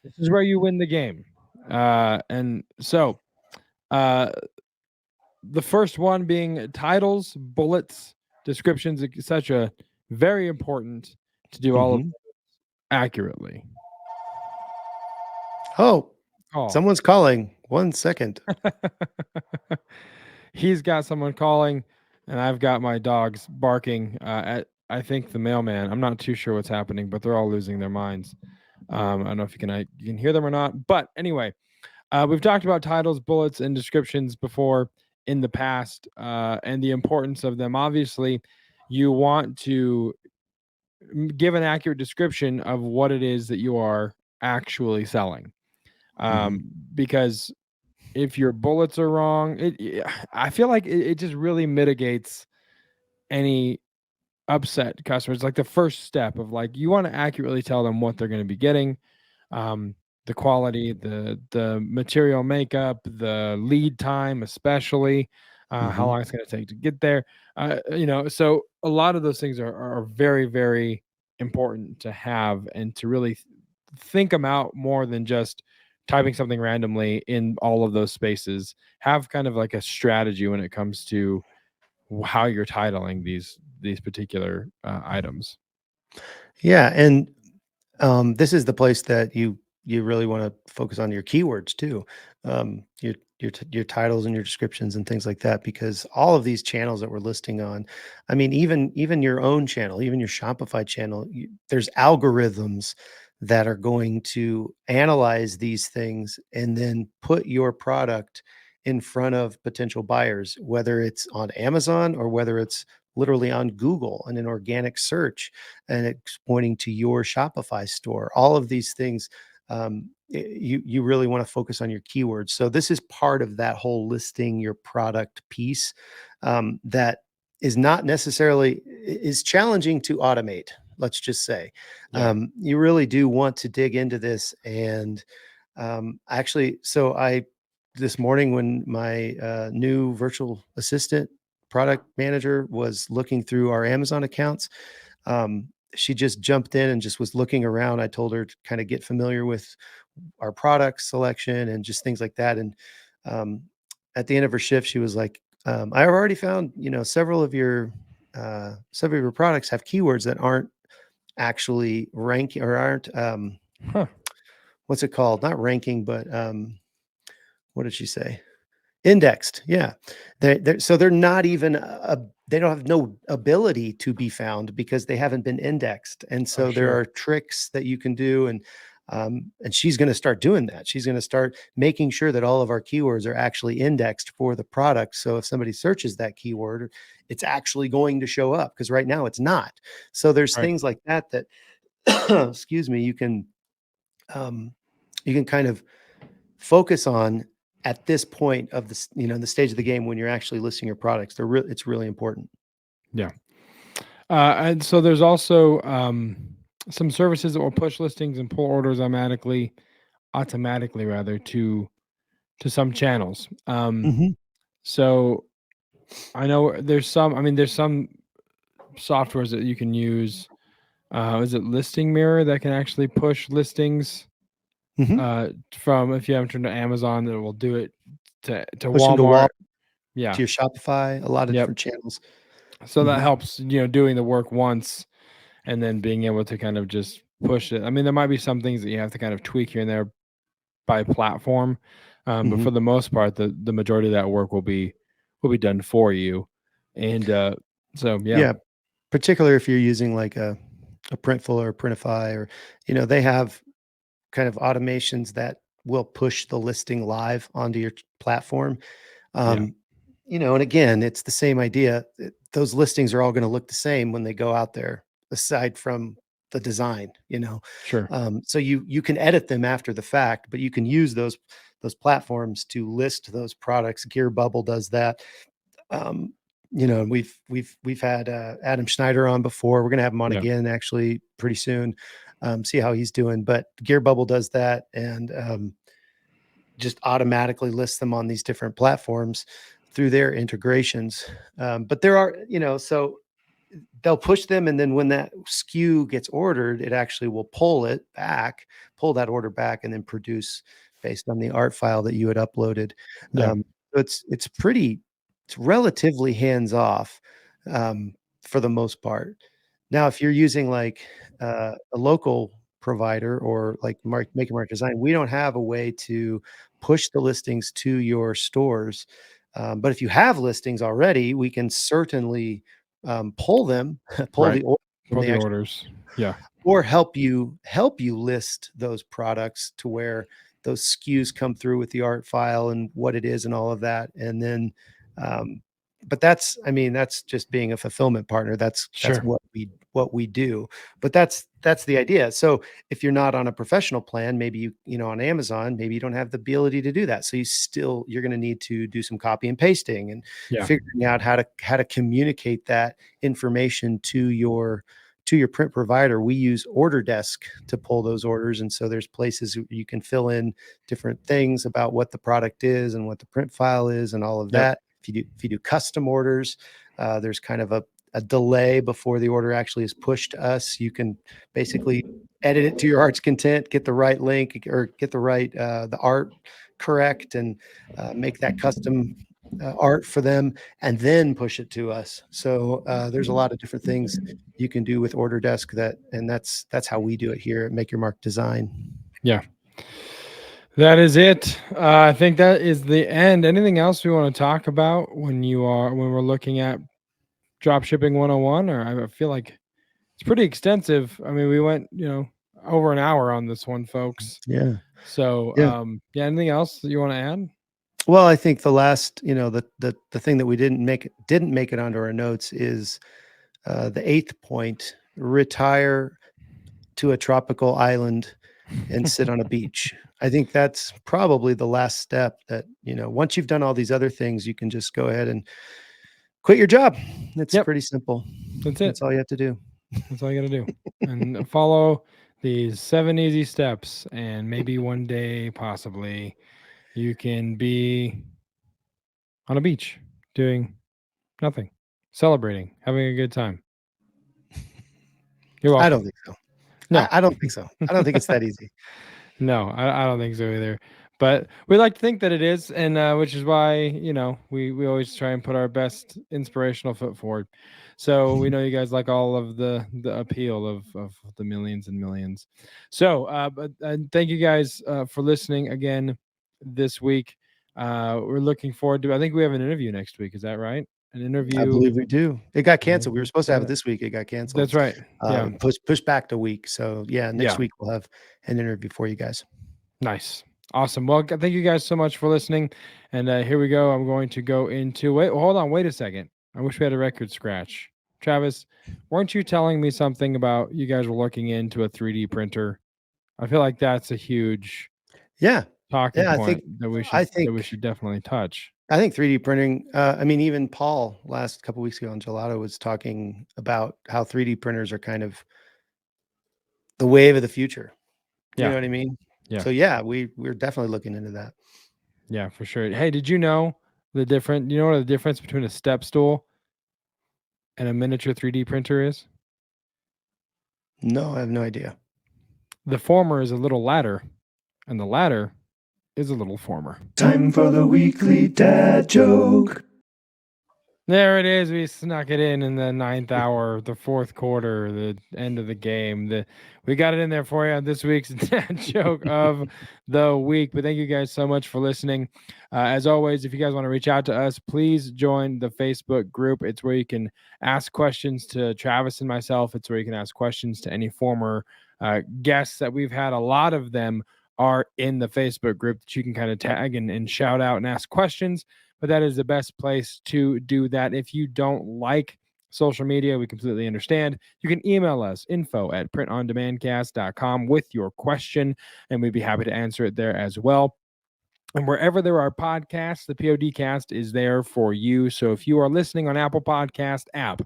This is where you win the game. And so the first one being titles, bullets, descriptions, etc. Very important to do all of Mhm. it accurately. Oh, Oh. someone's calling. 1 second. He's got someone calling, and I've got my dogs barking at, I think, the mailman. I'm not too sure what's happening, but they're all losing their minds. I don't know if you can hear them or not. But anyway, we've talked about titles, bullets, and descriptions before in the past, and the importance of them. Obviously, you want to give an accurate description of what it is that you are actually selling. Because if your bullets are wrong, I feel like it just really mitigates any upset customers. Like the first step of, like, you want to accurately tell them what they're going to be getting, the quality, the material makeup, the lead time, especially how long it's going to take to get there. You know, so a lot of those things are very, very important to have, and to really think them out more than just typing something randomly in all of those spaces. Have kind of like a strategy when it comes to how you're titling these particular items. Yeah, and this is the place that you really want to focus on your keywords too, your titles and your descriptions and things like that, because all of these channels that we're listing on, I mean, even your own channel, even your Shopify channel, there's algorithms that are going to analyze these things and then put your product in front of potential buyers, whether it's on Amazon or whether it's literally on Google and an organic search, and it's pointing to your Shopify store. All of these things, you really want to focus on your keywords. So this is part of that whole listing your product piece, that is not necessarily is challenging to automate. Let's just say, you really do want to dig into this. And actually, so I this morning when my new virtual assistant product manager was looking through our Amazon accounts, she just jumped in and just was looking around. I told her to kind of get familiar with our product selection and just things like that. And at the end of her shift, she was like, "I've already found, you know, several of your products have keywords that aren't actually ranking or aren't what's it called? Not ranking, but what did she say? Indexed, yeah. They're not even they don't have no ability to be found because they haven't been indexed. And so there Sure. are tricks that you can do, and she's going to start doing that. She's going to start making sure that all of our keywords are actually indexed for the product. So if somebody searches that keyword, it's actually going to show up, because right now it's not. So there's Right. things like that excuse me, you can kind of focus on at this point of this, you know, the stage of the game when you're actually listing your products. It's really important. Yeah. And so there's also some services that will push listings and pull orders automatically rather, to some channels. So I know there's some. I mean, there's some softwares that you can use. Is it Listing Mirror that can actually push listings from, if you haven't turned to Amazon, that will do it to Push them to Walmart. wall, Yeah. to your Shopify, a lot of Yep. different channels. So that helps, you know, doing the work once and then being able to kind of just push it. I mean, there might be some things that you have to kind of tweak here and there by platform, but for the most part, the majority of that work will be done for you. And so yeah. Yeah. particularly if you're using like a Printful or a Printify, or they have kind of automations that will push the listing live onto your platform. Yeah. Um, and again, it's the same idea. Those listings are all going to look the same when they go out there, aside from the design. Sure. So you can edit them after the fact, but you can use those platforms to list those products. Gear Bubble does that. Um, we've had Adam Schneider on before. We're gonna have him on Yeah. again actually pretty soon. See how he's doing. But Gear Bubble does that, and just automatically lists them on these different platforms through their integrations. But there are, so they'll push them, and then when that SKU gets ordered, it actually will pull that order back, and then produce based on the art file that you had uploaded. Yeah. So it's relatively hands off, for the most part. Now, if you're using like a local provider or like Make and Mark Design, we don't have a way to push the listings to your stores. But if you have listings already, we can certainly pull them, pull Right. the order when For they the actually, orders. Yeah. or help you list those products to where those SKUs come through with the art file and what it is and all of that. And then, but that's just being a fulfillment partner. That's Sure. what we do. But that's the idea. So if you're not on a professional plan, maybe on Amazon, maybe you don't have the ability to do that. So you're going to need to do some copy and pasting and Yeah. figuring out how to communicate that information to your print provider. We use Order Desk to pull those orders. And so there's places you can fill in different things about what the product is and what the print file is and all of Yep. that. If you do custom orders, there's kind of a delay before the order actually is pushed to us. You can basically edit it to your heart's content, get the right link or get the right the art correct, and make that custom art for them, and then push it to us. So there's a lot of different things you can do with Order Desk, and that's how we do it here at Make Your Mark Design. Yeah. That is it. I think that is the end. Anything else we want to talk about when we're looking at dropshipping 101? Or I feel like it's pretty extensive. I mean, we went, over an hour on this one, folks. Yeah. So, Yeah. anything else that you want to add? Well, I think the last, the thing that we didn't make it onto our notes is the 8th point: retire to a tropical island and sit on a beach. I think that's probably the last step that, once you've done all these other things, you can just go ahead and quit your job. It's Yep. pretty simple. That's it. That's all you have to do. That's all you got to do. And follow these 7 easy steps. And maybe one day, possibly, you can be on a beach doing nothing, celebrating, having a good time. You're welcome. I don't think so. No. I don't think so. I don't think it's that easy. No, I don't think so either. But we like to think that it is, and which is why we always try and put our best inspirational foot forward. So we know you guys like all of the appeal of the millions and millions. So, but thank you guys for listening again this week. We're looking forward to. I think we have an interview next week. Is that right? An interview. I believe we do. It got canceled. We were supposed to have it this week. It got canceled. That's right. Yeah. Pushed back a week. So yeah, next Yeah. week we'll have an interview for you guys. Nice. Awesome. Well, thank you guys so much for listening. And here we go. I'm going to go into it. Hold on. Wait a second. I wish we had a record scratch. Travis, weren't you telling me something about you guys were looking into a 3D printer? I feel like that's a huge talking point that we should definitely touch. I think 3D printing, I mean, even Paul last couple of weeks ago on Gelato was talking about how 3D printers are kind of the wave of the future. You know what I mean? Yeah. So yeah, we're definitely looking into that. Yeah, for sure. Hey, did you know what the difference between a step stool and a miniature 3D printer is? No, I have no idea. The former is a little ladder, and the latter is a little former. Time for the weekly dad joke. There it is. We snuck it in the ninth hour, the fourth quarter, the end of the game. We got it in there for you on this week's dad joke of the week. But thank you guys so much for listening. As always, if you guys want to reach out to us, please join the Facebook group. It's where you can ask questions to Travis and myself. It's where you can ask questions to any former guests that we've had. A lot of them are in the Facebook group that you can kind of tag and shout out and ask questions. But that is the best place to do that. If you don't like social media, we completely understand. You can email us, info@printondemandcast.com with your question, and we'd be happy to answer it there as well. And wherever there are podcasts, the PODcast is there for you. So if you are listening on Apple Podcast app,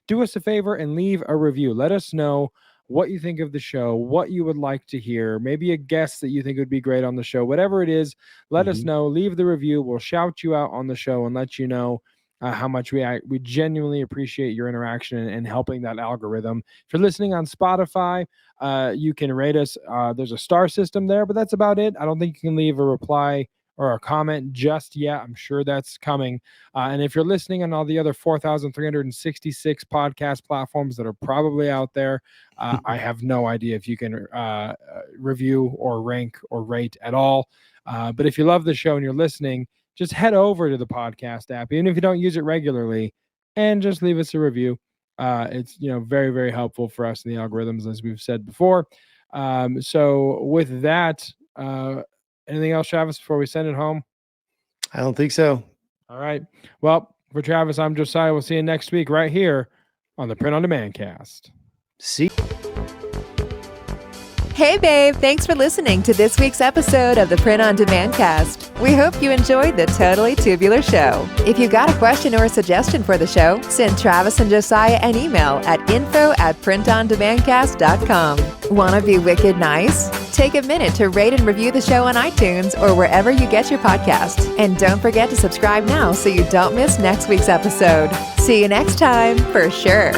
do us a favor and leave a review. Let us know what you think of the show, what you would like to hear, maybe a guest that you think would be great on the show. Whatever it is, let us know. Leave the review. We'll shout you out on the show and let you know how much we genuinely appreciate your interaction and helping that algorithm. If you're listening on Spotify, you can rate us. There's a star system there, but that's about it. I don't think you can leave a reply or a comment just yet. I'm sure that's coming. And if you're listening on all the other 4,366 podcast platforms that are probably out there, I have no idea if you can review or rank or rate at all. But if you love the show and you're listening, just head over to the podcast app, even if you don't use it regularly, and just leave us a review. It's very, very helpful for us in the algorithms, as we've said before. So with that, anything else, Travis, before we send it home? I don't think so. All right. Well, for Travis, I'm Josiah. We'll see you next week right here on the Print on Demand cast. See. Hey, babe. Thanks for listening to this week's episode of the Print on Demand cast. We hope you enjoyed the Totally Tubular Show. If you've got a question or a suggestion for the show, send Travis and Josiah an email at info@printondemandcast.com. Want to be wicked nice? Take a minute to rate and review the show on iTunes or wherever you get your podcasts. And don't forget to subscribe now so you don't miss next week's episode. See you next time, for sure.